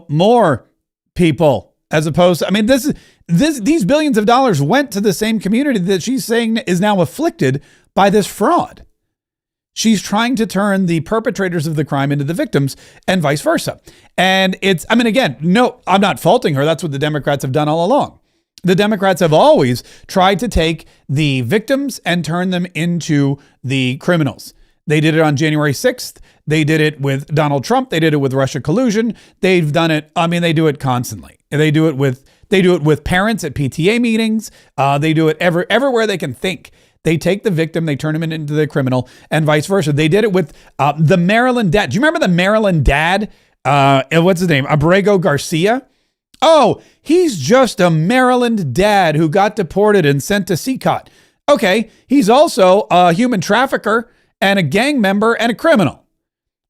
more people, as opposed to, these billions of dollars went to the same community that she's saying is now afflicted by this fraud. She's trying to turn the perpetrators of the crime into the victims and vice versa. And I'm not faulting her. That's what the Democrats have done all along. The Democrats have always tried to take the victims and turn them into the criminals. They did it on January 6th. They did it with Donald Trump. They did it with Russia collusion. They've done it. They do it constantly. They do it with parents at PTA meetings. They do it everywhere they can think. They take the victim, they turn him into the criminal, and vice versa. They did it with the Maryland dad. Do you remember the Maryland dad? What's his name? Abrego Garcia. Oh, he's just a Maryland dad who got deported and sent to CCOT. Okay, he's also a human trafficker and a gang member and a criminal.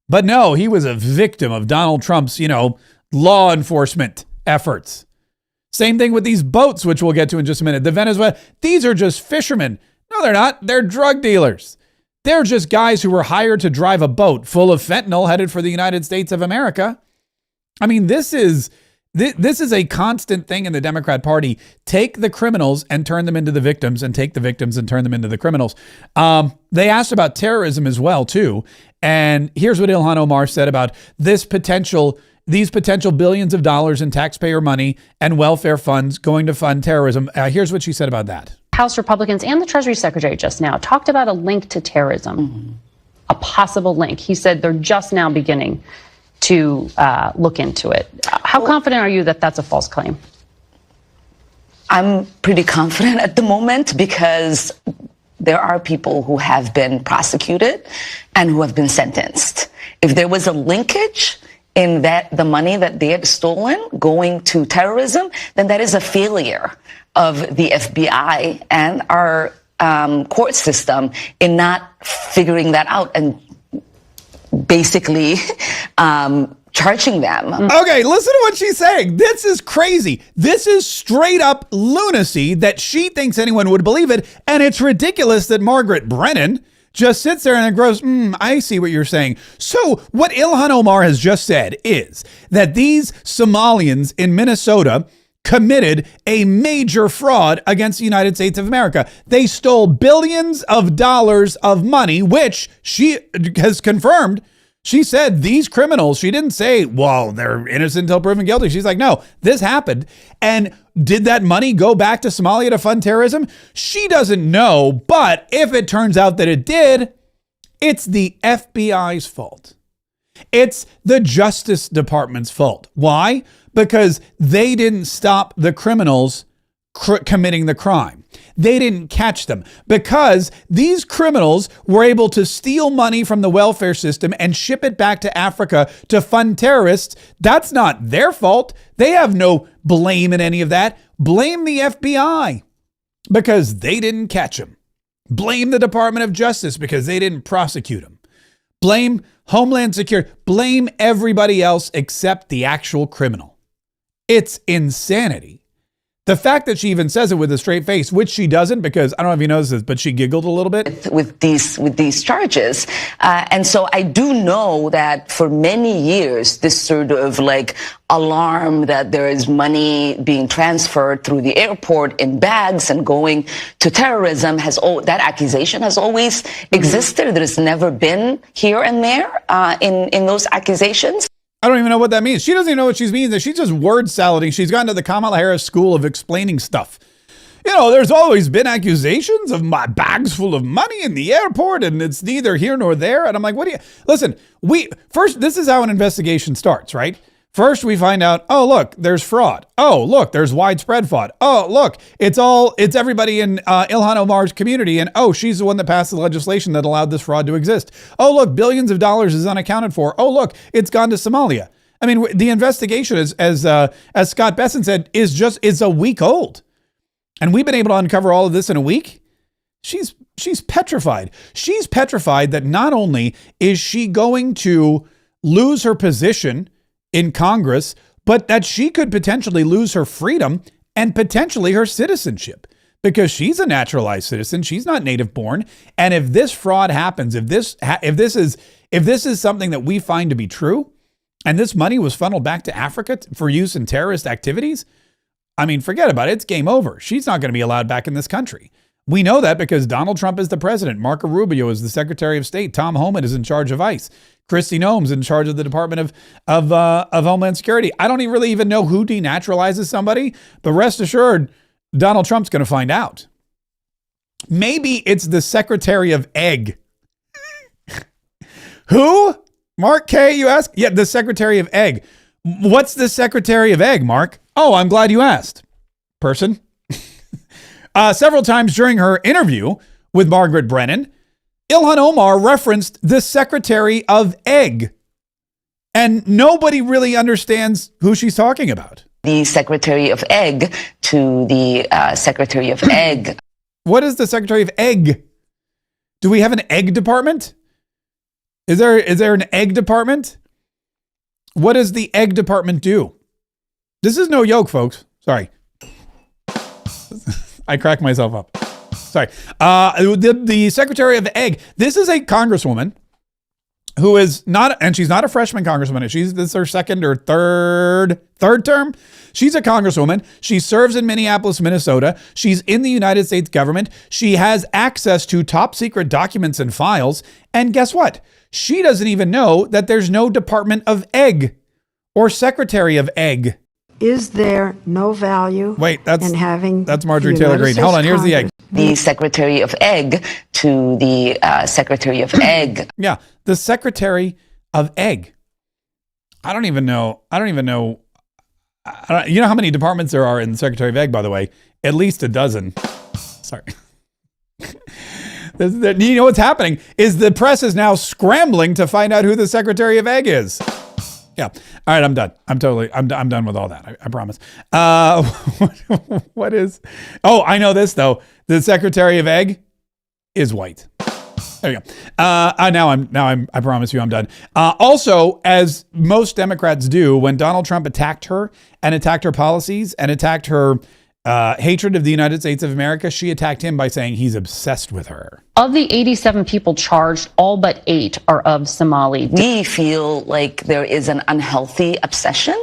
But no, he was a victim of Donald Trump's, law enforcement efforts. Same thing with these boats, which we'll get to in just a minute. The Venezuela, these are just fishermen. No, they're not. They're drug dealers. They're just guys who were hired to drive a boat full of fentanyl headed for the United States of America. This is a constant thing in the Democrat Party. Take the criminals and turn them into the victims, and take the victims and turn them into the criminals. They asked about terrorism as well, too. And here's what Ilhan Omar said about these potential billions of dollars in taxpayer money and welfare funds going to fund terrorism. Here's what she said about that. House Republicans and the Treasury Secretary just now talked about a link to terrorism, a possible link. He said they're just now beginning to look into it. How confident are you that that's a false claim? I'm pretty confident at the moment because there are people who have been prosecuted and who have been sentenced. If there was a linkage in that the money that they had stolen going to terrorism, then that is a failure of the FBI and our court system in not figuring that out and basically charging them. Okay, listen to what she's saying. This is crazy. This is straight up lunacy that she thinks anyone would believe it. And it's ridiculous that Margaret Brennan just sits there and goes, I see what you're saying. So what Ilhan Omar has just said is that these Somalians in Minnesota committed a major fraud against the United States of America. They stole billions of dollars of money, which she has confirmed. She said these criminals, she didn't say, well, they're innocent until proven guilty. She's like, no, this happened. And did that money go back to Somalia to fund terrorism? She doesn't know. But if it turns out that it did, it's the FBI's fault. It's the Justice Department's fault. Why? Because they didn't stop the criminals committing the crime. They didn't catch them because these criminals were able to steal money from the welfare system and ship it back to Africa to fund terrorists. That's not their fault. They have no blame in any of that. Blame the FBI because they didn't catch them. Blame the Department of Justice because they didn't prosecute them. Blame Homeland Security. Blame everybody else except the actual criminal. It's insanity. The fact that she even says it with a straight face, which she doesn't, because I don't know if you noticed this, but she giggled a little bit with these charges. And so I do know that for many years, this sort of like alarm that there is money being transferred through the airport in bags and going to terrorism that accusation has always existed. There's never been here and there in those accusations. I don't even know what that means. She doesn't even know what she means. She's just word salading. She's gone to the Kamala Harris school of explaining stuff. You know, there's always been accusations of my bags full of money in the airport, and it's neither here nor there. And I'm like, what do you listen? This is how an investigation starts, right? First, we find out, oh, look, there's fraud. Oh, look, there's widespread fraud. Oh, look, it's everybody in Ilhan Omar's community. And oh, she's the one that passed the legislation that allowed this fraud to exist. Oh, look, billions of dollars is unaccounted for. Oh, look, it's gone to Somalia. I mean, the investigation, as Scott Besson said, is a week old. And we've been able to uncover all of this in a week. She's petrified. She's petrified that not only is she going to lose her position in Congress, but that she could potentially lose her freedom and potentially her citizenship because she's a naturalized citizen. She's not native born. And if this fraud happens, if this is something that we find to be true, and this money was funneled back to Africa for use in terrorist activities, I mean, forget about it. It's game over. She's not going to be allowed back in this country. We know that because Donald Trump is the president. Marco Rubio is the Secretary of State. Tom Homan is in charge of ICE. Kristi Noem's in charge of the Department of Homeland Security. I don't really even know who denaturalizes somebody, but rest assured, Donald Trump's going to find out. Maybe it's the Secretary of Egg. Who? Mark K, you ask? Yeah, the Secretary of Egg. What's the Secretary of Egg, Mark? Oh, I'm glad you asked, person. Several times during her interview with Margaret Brennan, Ilhan Omar referenced the Secretary of Egg. And nobody really understands who she's talking about. The Secretary of Egg to the Secretary of Egg. What is the Secretary of Egg? Do we have an egg department? Is there an egg department? What does the egg department do? This is no joke, folks. Sorry. I cracked myself up. Sorry. The Secretary of Egg. This is a congresswoman who is not, and she's not a freshman congresswoman. This is her second or third term. She's a congresswoman. She serves in Minneapolis, Minnesota. She's in the United States government. She has access to top secret documents and files. And guess what? She doesn't even know that there's no Department of Egg or Secretary of Egg. Is there no value in having that's Marjorie Taylor Greene. Hold on, here's the egg. The Secretary of Egg to the Secretary of Egg. Yeah, the Secretary of Egg. I don't even know. You know how many departments there are in the Secretary of Egg, by the way? At least a dozen. Sorry. You know what's happening is the press is now scrambling to find out who the Secretary of Egg is. Yeah. All right. I'm done. I'm done with all that. I promise. What is, oh, I know this though. The Secretary of Egg is white. There you go. I promise you I'm done. Also, as most Democrats do, when Donald Trump attacked her and attacked her policies and attacked her hatred of the United States of America, she attacked him by saying he's obsessed with her. Of the 87 people charged, all but 8 are of Somali. We feel like there is an unhealthy obsession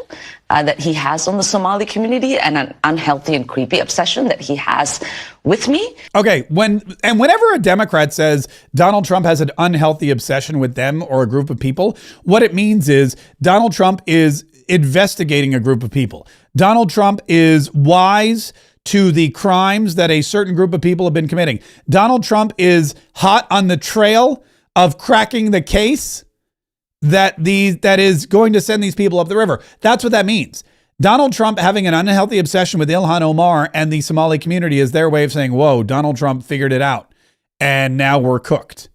that he has on the Somali community, and an unhealthy and creepy obsession that he has with me. Okay, whenever a Democrat says Donald Trump has an unhealthy obsession with them or a group of people, what it means is Donald Trump is investigating a group of people. Donald Trump is wise to the crimes that a certain group of people have been committing. Donald Trump is hot on the trail of cracking the case that is going to send these people up the river. That's what that means. Donald Trump having an unhealthy obsession with Ilhan Omar and the Somali community is their way of saying, whoa, Donald Trump figured it out. And now we're cooked.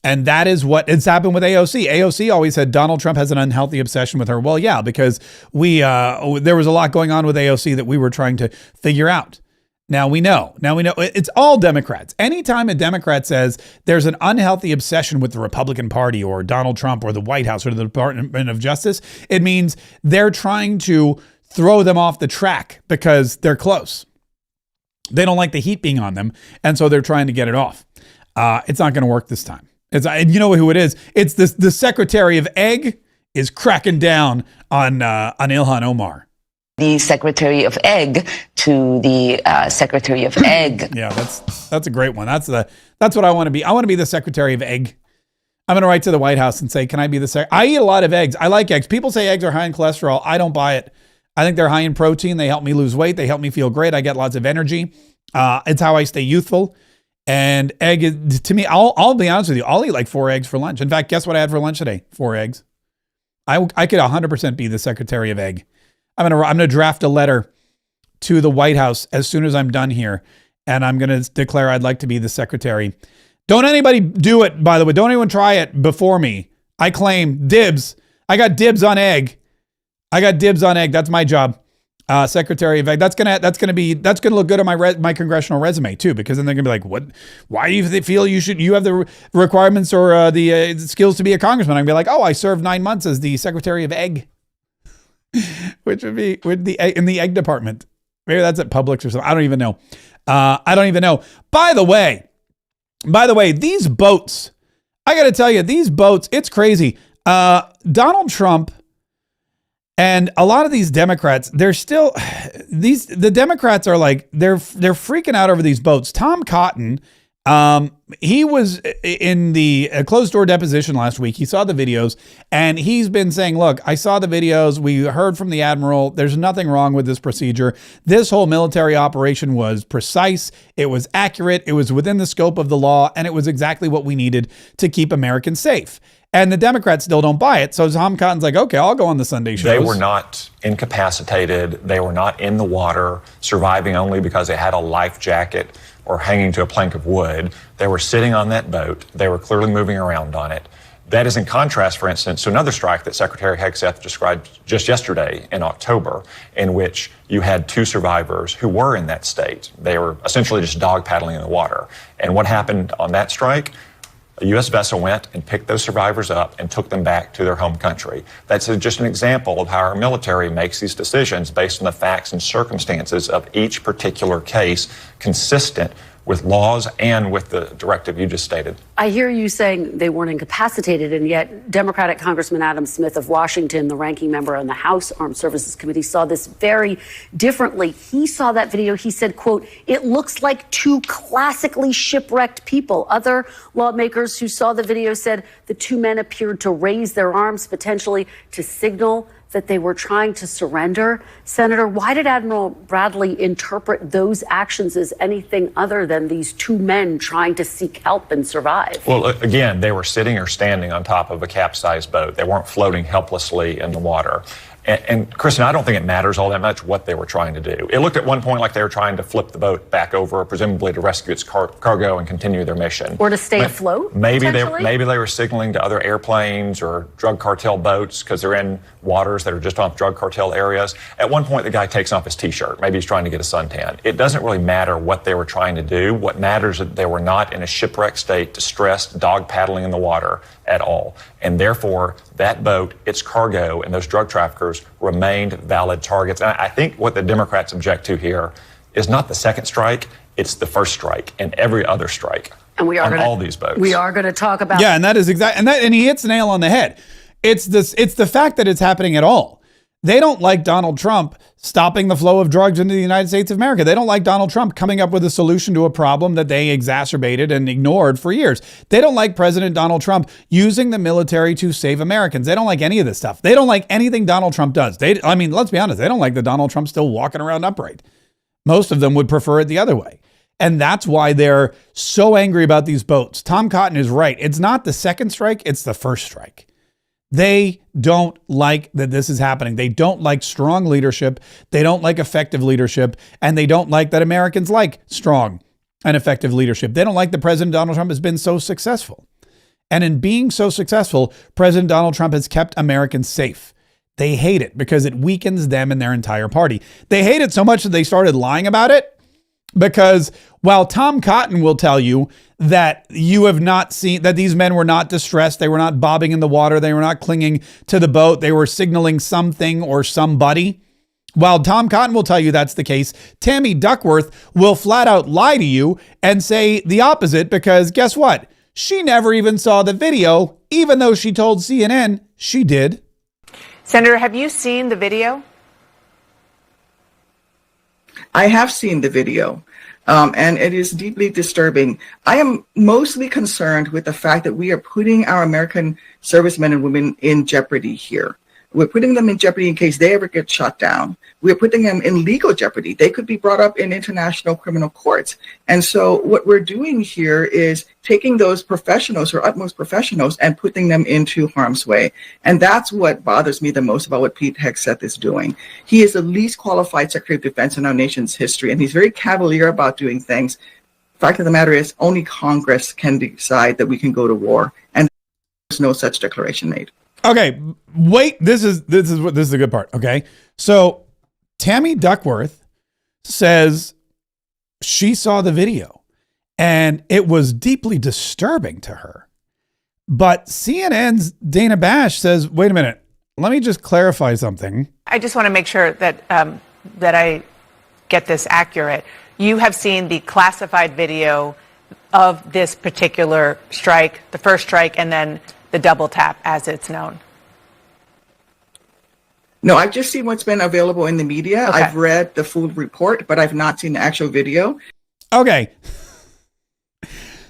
And that is what has happened with AOC. AOC always said Donald Trump has an unhealthy obsession with her. Well, yeah, because there was a lot going on with AOC that we were trying to figure out. Now we know. It's all Democrats. Anytime a Democrat says there's an unhealthy obsession with the Republican Party or Donald Trump or the White House or the Department of Justice, it means they're trying to throw them off the track because they're close. They don't like the heat being on them, and so they're trying to get it off. It's not going to work this time. You know who it is? It's the Secretary of Egg is cracking down on Ilhan Omar. The Secretary of Egg to the Secretary of Egg. Yeah, that's a great one. That's what I want to be. I want to be the Secretary of Egg. I'm going to write to the White House and say, can I be the I eat a lot of eggs. I like eggs. People say eggs are high in cholesterol. I don't buy it. I think they're high in protein. They help me lose weight. They help me feel great. I get lots of energy. It's how I stay youthful. And egg is, to me, I'll be honest with you, I'll eat like 4 eggs for lunch. In fact, guess what I had for lunch today? 4 eggs. I could 100% be the Secretary of Egg. I'm gonna draft a letter to the White House as soon as I'm done here, and I'm gonna declare I'd like to be the secretary. Don't anybody do it, by the way. Don't anyone try it before me. I claim dibs. I got dibs on egg. That's my job. Secretary of Egg. That's gonna look good on my congressional resume too, because then they're gonna be like, what? Why do you feel you have the requirements or the skills to be a congressman? I'm gonna be like, oh, I served 9 months as the Secretary of Egg. Which would be in the egg department. Maybe that's at Publix or something. I don't even know. By the way, these boats, I got to tell you, these boats, it's crazy. Donald Trump and a lot of these Democrats, the Democrats are like, they're freaking out over these boats. Tom Cotton, he was in the closed door deposition last week. He saw the videos and he's been saying, look, I saw the videos. We heard from the admiral. There's nothing wrong with this procedure. This whole military operation was precise. It was accurate. It was within the scope of the law. And it was exactly what we needed to keep Americans safe. And the Democrats still don't buy it. So Tom Cotton's like, okay, I'll go on the Sunday shows. They were not incapacitated. They were not in the water, surviving only because they had a life jacket or hanging to a plank of wood. They were sitting on that boat. They were clearly moving around on it. That is in contrast, for instance, to another strike that Secretary Hegseth described just yesterday in October, in which you had 2 survivors who were in that state. They were essentially just dog paddling in the water. And what happened on that strike? A U.S. vessel went and picked those survivors up and took them back to their home country. That's just an example of how our military makes these decisions based on the facts and circumstances of each particular case, consistent with laws and with the directive you just stated. I hear you saying they weren't incapacitated, and yet Democratic Congressman Adam Smith of Washington, the ranking member on the House Armed Services Committee, saw this very differently. He saw that video. He said, quote, it looks like 2 classically shipwrecked people. Other lawmakers who saw the video said the 2 men appeared to raise their arms, potentially to signal that they were trying to surrender. Senator, why did Admiral Bradley interpret those actions as anything other than these 2 men trying to seek help and survive? Well, again, they were sitting or standing on top of a capsized boat. They weren't floating helplessly in the water. And Kristen, I don't think it matters all that much what they were trying to do. It looked at one point like they were trying to flip the boat back over, presumably to rescue its cargo and continue their mission. Or to stay afloat, maybe they were signaling to other airplanes or drug cartel boats because they're in waters that are just off drug cartel areas. At one point, the guy takes off his T-shirt. Maybe he's trying to get a suntan. It doesn't really matter what they were trying to do. What matters is that they were not in a shipwreck state, distressed, dog paddling in the water at all. And therefore, that boat, its cargo, and those drug traffickers remained valid targets. And I think what the Democrats object to here is not the second strike, it's the first strike and every other strike and we are on all these boats. We are going to talk about Yeah, and that is exactly, and he hits the nail on the head. It's the fact that it's happening at all. They don't like Donald Trump stopping the flow of drugs into the United States of America. They don't like Donald Trump coming up with a solution to a problem that they exacerbated and ignored for years. They don't like President Donald Trump using the military to save Americans. They don't like any of this stuff. They don't like anything Donald Trump does. Let's be honest. They don't like that Donald Trump's still walking around upright. Most of them would prefer it the other way. And that's why they're so angry about these boats. Tom Cotton is right. It's not the second strike. It's the first strike. They don't like that this is happening. They don't like strong leadership. They don't like effective leadership. And they don't like that Americans like strong and effective leadership. They don't like that President Donald Trump has been so successful. And in being so successful, President Donald Trump has kept Americans safe. They hate it because it weakens them and their entire party. They hate it so much that they started lying about it. Because while Tom Cotton will tell you that you have not seen that these men were not distressed, they were not bobbing in the water, they were not clinging to the boat, they were signaling something or somebody. While Tom Cotton will tell you that's the case, Tammy Duckworth will flat out lie to you and say the opposite because guess what? She never even saw the video, even though she told CNN she did. Senator, have you seen the video? I have seen the video, and it is deeply disturbing. I am mostly concerned with the fact that we are putting our American servicemen and women in jeopardy here. We're putting them in jeopardy in case they ever get shot down. We're putting them in legal jeopardy. They could be brought up in international criminal courts. And so what we're doing here is taking those professionals or utmost professionals and putting them into harm's way. And that's what bothers me the most about what Pete Hegseth is doing. He is the least qualified Secretary of Defense in our nation's history, and he's very cavalier about doing things. The fact of the matter is only Congress can decide that we can go to war, and there's no such declaration made. Okay, wait, this is the good part, okay? So Tammy Duckworth says she saw the video and it was deeply disturbing to her. But CNN's Dana Bash says, wait a minute, let me just clarify something. I just want to make sure that that I get this accurate. You have seen the classified video of this particular strike, the first strike, and then the double tap as it's known. No, I've just seen what's been available in the media. Okay. I've read the full report, but I've not seen the actual video. Okay.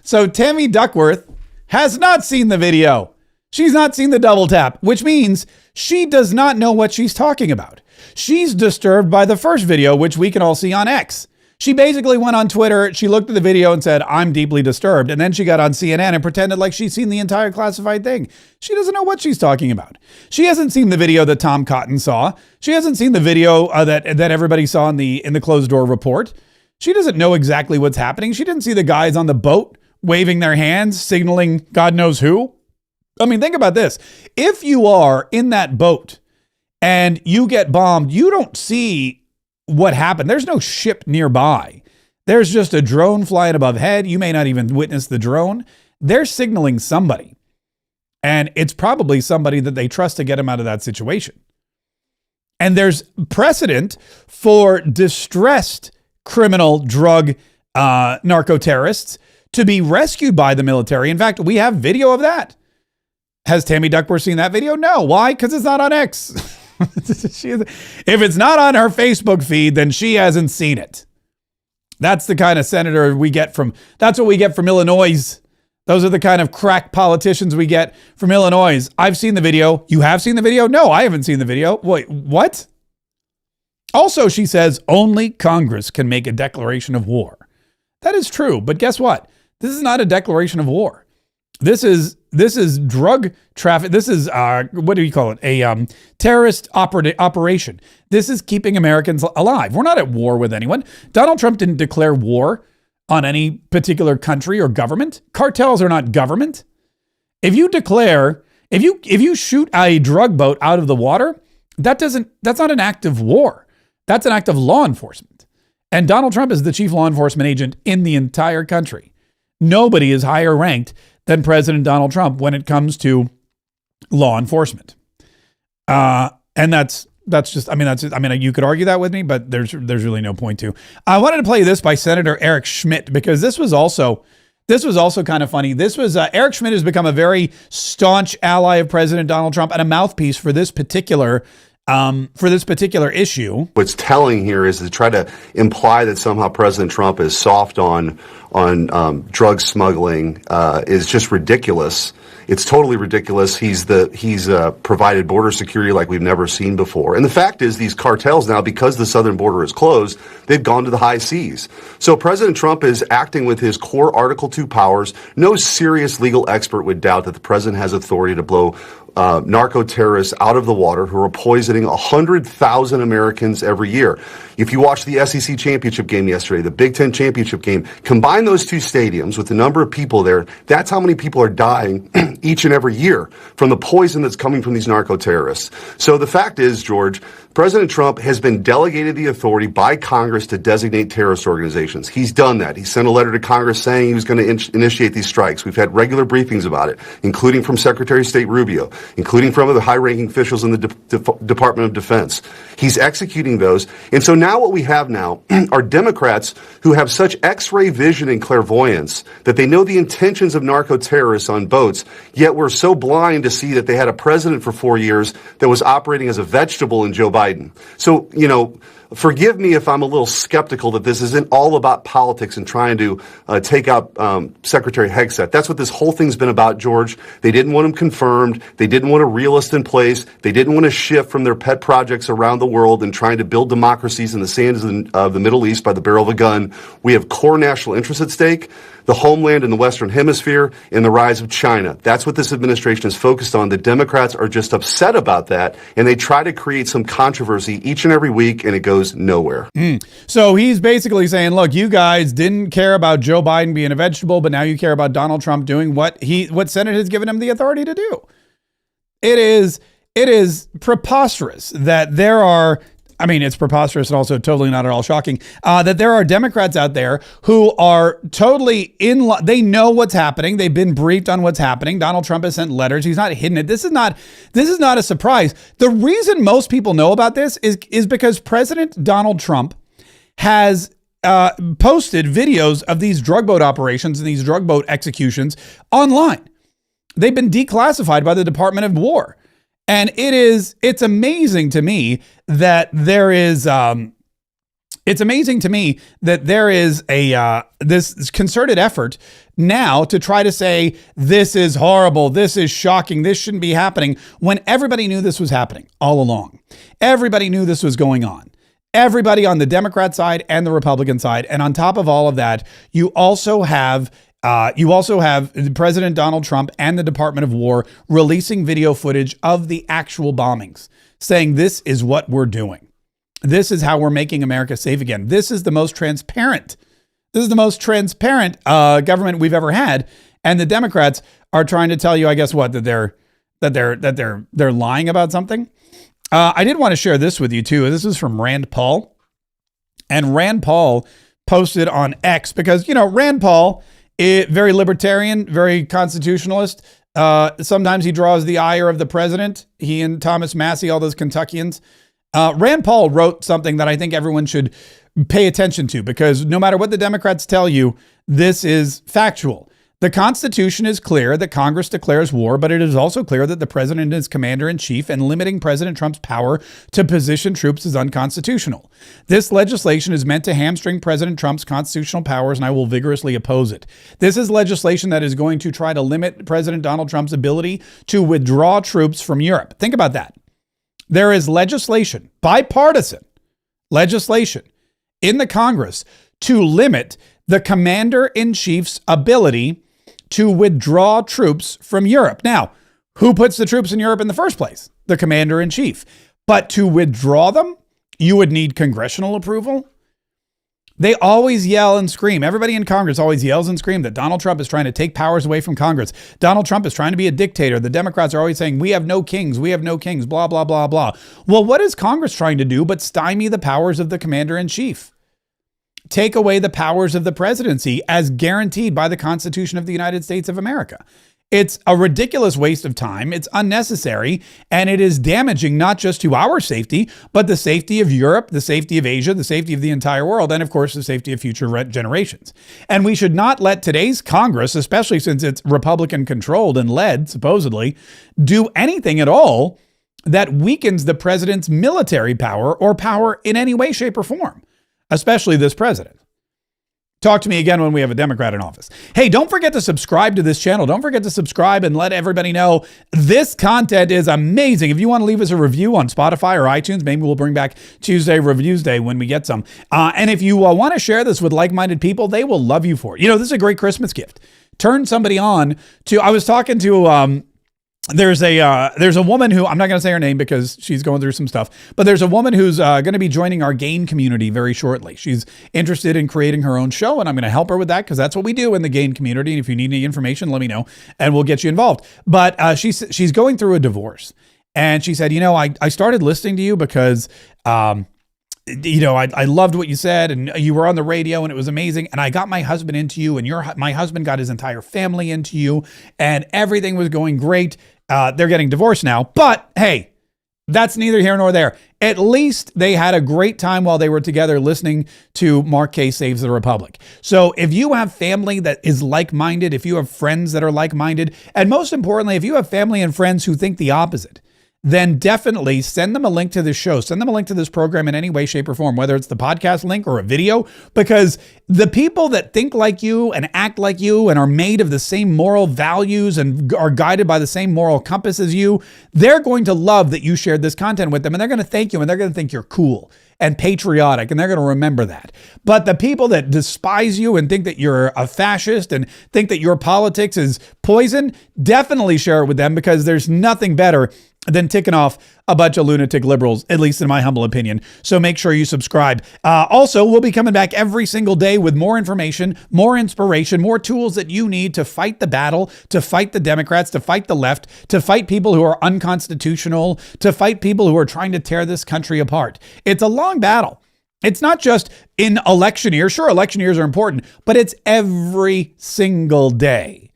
So Tammy Duckworth has not seen the video. She's not seen the double tap, which means she does not know what she's talking about. She's disturbed by the first video, which we can all see on X. She basically went on Twitter, she looked at the video and said, I'm deeply disturbed. And then she got on CNN and pretended like she's seen the entire classified thing. She doesn't know what she's talking about. She hasn't seen the video that Tom Cotton saw. She hasn't seen the video that everybody saw in the closed door report. She doesn't know exactly what's happening. She didn't see the guys on the boat waving their hands, signaling God knows who. I mean, think about this. If you are in that boat and you get bombed, you don't see what happened. There's no ship nearby. There's just a drone flying above head. You may not even witness the drone. They're signaling somebody. And it's probably somebody that they trust to get them out of that situation. And there's precedent for distressed criminal drug narco-terrorists to be rescued by the military. In fact, we have video of that. Has Tammy Duckworth seen that video? No. Why? Because it's not on X. If it's not on her Facebook feed, then she hasn't seen it. That's the kind of senator we get from, that's what we get from Illinois. Those are the kind of crack politicians we get from Illinois. I've seen the video. You have seen the video? No, I haven't seen the video. Wait, what? Also, she says only Congress can make a declaration of war. That is true, but guess what? This is not a declaration of war. This is This is drug traffic. This is what do you call it? A terrorist operation. This is keeping Americans alive. We're not at war with anyone. Donald Trump didn't declare war on any particular country or government. Cartels are not government. If you shoot a drug boat out of the water, that's not an act of war. That's an act of law enforcement. And Donald Trump is the chief law enforcement agent in the entire country. Nobody is higher ranked than President Donald Trump when it comes to law enforcement. And that's just, you could argue that with me, but there's really no point to. I wanted to play this by Senator Eric Schmitt, because this was also kind of funny. This was Eric Schmitt has become a very staunch ally of President Donald Trump and a mouthpiece for this particular issue. What's telling here is to try to imply that somehow President Trump is soft on drug smuggling is just ridiculous. It's totally ridiculous. He's provided border security like we've never seen before. And the fact is, these cartels now, because the southern border is closed, they've gone to the high seas. So President Trump is acting with his core Article 2 powers. No serious legal expert would doubt that the president has authority to blow narco-terrorists out of the water who are poisoning 100,000 Americans every year. If you watched the SEC championship game yesterday, the Big Ten championship game, combine those two stadiums with the number of people there, that's how many people are dying each and every year from the poison that's coming from these narco-terrorists. So the fact is, George, President Trump has been delegated the authority by Congress to designate terrorist organizations. He's done that. He sent a letter to Congress saying he was going to initiate these strikes. We've had regular briefings about it, including from Secretary of State Rubio, including from other high-ranking officials in the Department of Defense. He's executing those. And so now what we have now are Democrats who have such X-ray vision and clairvoyance that they know the intentions of narco-terrorists on boats, yet we're so blind to see that they had a president for 4 years that was operating as a vegetable in Joe Biden. So, forgive me if I'm a little skeptical that this isn't all about politics and trying to take out Secretary Hegseth. That's what this whole thing's been about, George. They didn't want him confirmed. They didn't want a realist in place. They didn't want to shift from their pet projects around the world and trying to build democracies in the sands of the Middle East by the barrel of a gun. We have core national interests at stake, the homeland in the Western Hemisphere, and the rise of China. That's what this administration is focused on. The Democrats are just upset about that, and they try to create some controversy each and every week, and it goes nowhere. So he's basically saying, look, you guys didn't care about Joe Biden being a vegetable, but now you care about Donald Trump doing what Senate has given him the authority to do. It is preposterous that there are, it's preposterous and also totally not at all shocking, that there are Democrats out there who are totally they know what's happening. They've been briefed on what's happening. Donald Trump has sent letters. He's not hidden it. This is not a surprise. The reason most people know about this is because President Donald Trump has posted videos of these drug boat operations and these drug boat executions online. They've been declassified by the Department of War. And it's amazing to me that there is this concerted effort now to try to say this is horrible, this is shocking, this shouldn't be happening, when everybody knew this was happening all along. Everybody knew this was going on. Everybody on the Democrat side and the Republican side. And on top of all of that, you also have President Donald Trump and the Department of War releasing video footage of the actual bombings, saying this is what we're doing. This is how we're making America safe again. This is the most transparent. Government we've ever had. And the Democrats are trying to tell you, I guess what, that they're lying about something. I did want to share this with you too. This is from Rand Paul, and Rand Paul posted on X because Rand Paul. Very libertarian, very constitutionalist. Sometimes he draws the ire of the president. He and Thomas Massie, all those Kentuckians. Rand Paul wrote something that I think everyone should pay attention to, because no matter what the Democrats tell you, this is factual. The Constitution is clear that Congress declares war, but it is also clear that the president is commander-in-chief, and limiting President Trump's power to position troops is unconstitutional. This legislation is meant to hamstring President Trump's constitutional powers, and I will vigorously oppose it. This is legislation that is going to try to limit President Donald Trump's ability to withdraw troops from Europe. Think about that. There is legislation, bipartisan legislation in the Congress to limit the commander-in-chief's ability to withdraw troops from Europe. Now, who puts the troops in Europe in the first place? The commander-in-chief. But to withdraw them, you would need congressional approval. They always yell and scream. Everybody in Congress always yells and screams that Donald Trump is trying to take powers away from Congress. Donald Trump is trying to be a dictator. The Democrats are always saying, we have no kings, blah, blah, blah, blah. Well, what is Congress trying to do but stymie the powers of the commander-in-chief? Take away the powers of the presidency as guaranteed by the Constitution of the United States of America. It's a ridiculous waste of time. It's unnecessary, and it is damaging not just to our safety, but the safety of Europe, the safety of Asia, the safety of the entire world, and of course, the safety of future generations. And we should not let today's Congress, especially since it's Republican controlled and led, supposedly, do anything at all that weakens the president's military power or power in any way, shape, or form, especially this president. Talk to me again when we have a Democrat in office. Hey, don't forget to subscribe to this channel. Don't forget to subscribe and let everybody know this content is amazing. If you want to leave us a review on Spotify or iTunes, maybe we'll bring back Tuesday Reviews Day when we get some. And if you want to share this with like-minded people, they will love you for it. You know, this is a great Christmas gift. Turn somebody on to, I was talking to, there's a woman who, I'm not going to say her name because she's going through some stuff, but there's a woman who's going to be joining our Gain community very shortly. She's interested in creating her own show, and I'm going to help her with that because that's what we do in the Gain community. And if you need any information, let me know and we'll get you involved. But she's going through a divorce, and she said, you know, I started listening to you because you know, I loved what you said, and you were on the radio, and it was amazing. And I got my husband into you, and my husband got his entire family into you, and everything was going great. They're getting divorced now, but hey, that's neither here nor there. At least they had a great time while they were together listening to Mark Kaye Saves the Republic. So if you have family that is like-minded, if you have friends that are like-minded, and most importantly, if you have family and friends who think the opposite, then definitely send them a link to this show. Send them a link to this program in any way, shape, or form, whether it's the podcast link or a video, because the people that think like you and act like you and are made of the same moral values and are guided by the same moral compass as you, they're going to love that you shared this content with them, and they're going to thank you, and they're going to think you're cool and patriotic, and they're going to remember that. But the people that despise you and think that you're a fascist and think that your politics is poison, definitely share it with them, because there's nothing better than ticking off a bunch of lunatic liberals, at least in my humble opinion. So make sure you subscribe. Also, we'll be coming back every single day with more information, more inspiration, more tools that you need to fight the battle, to fight the Democrats, to fight the left, to fight people who are unconstitutional, to fight people who are trying to tear this country apart. It's a long battle. It's not just in election years. Sure, election years are important, but it's every single day.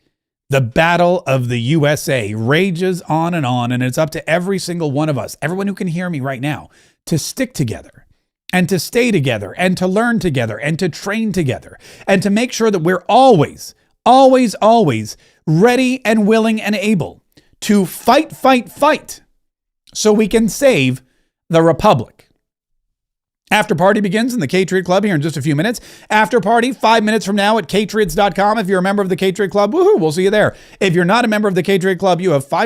The battle of the USA rages on, and it's up to every single one of us, everyone who can hear me right now, to stick together and to stay together and to learn together and to train together and to make sure that we're always, always, always ready and willing and able to fight so we can save the Republic. After party begins in the Patriot Club here in just a few minutes. After party, 5 minutes from now at patriots.com. If you're a member of the Patriot Club, woohoo, we'll see you there. If you're not a member of the Patriot Club, you have 5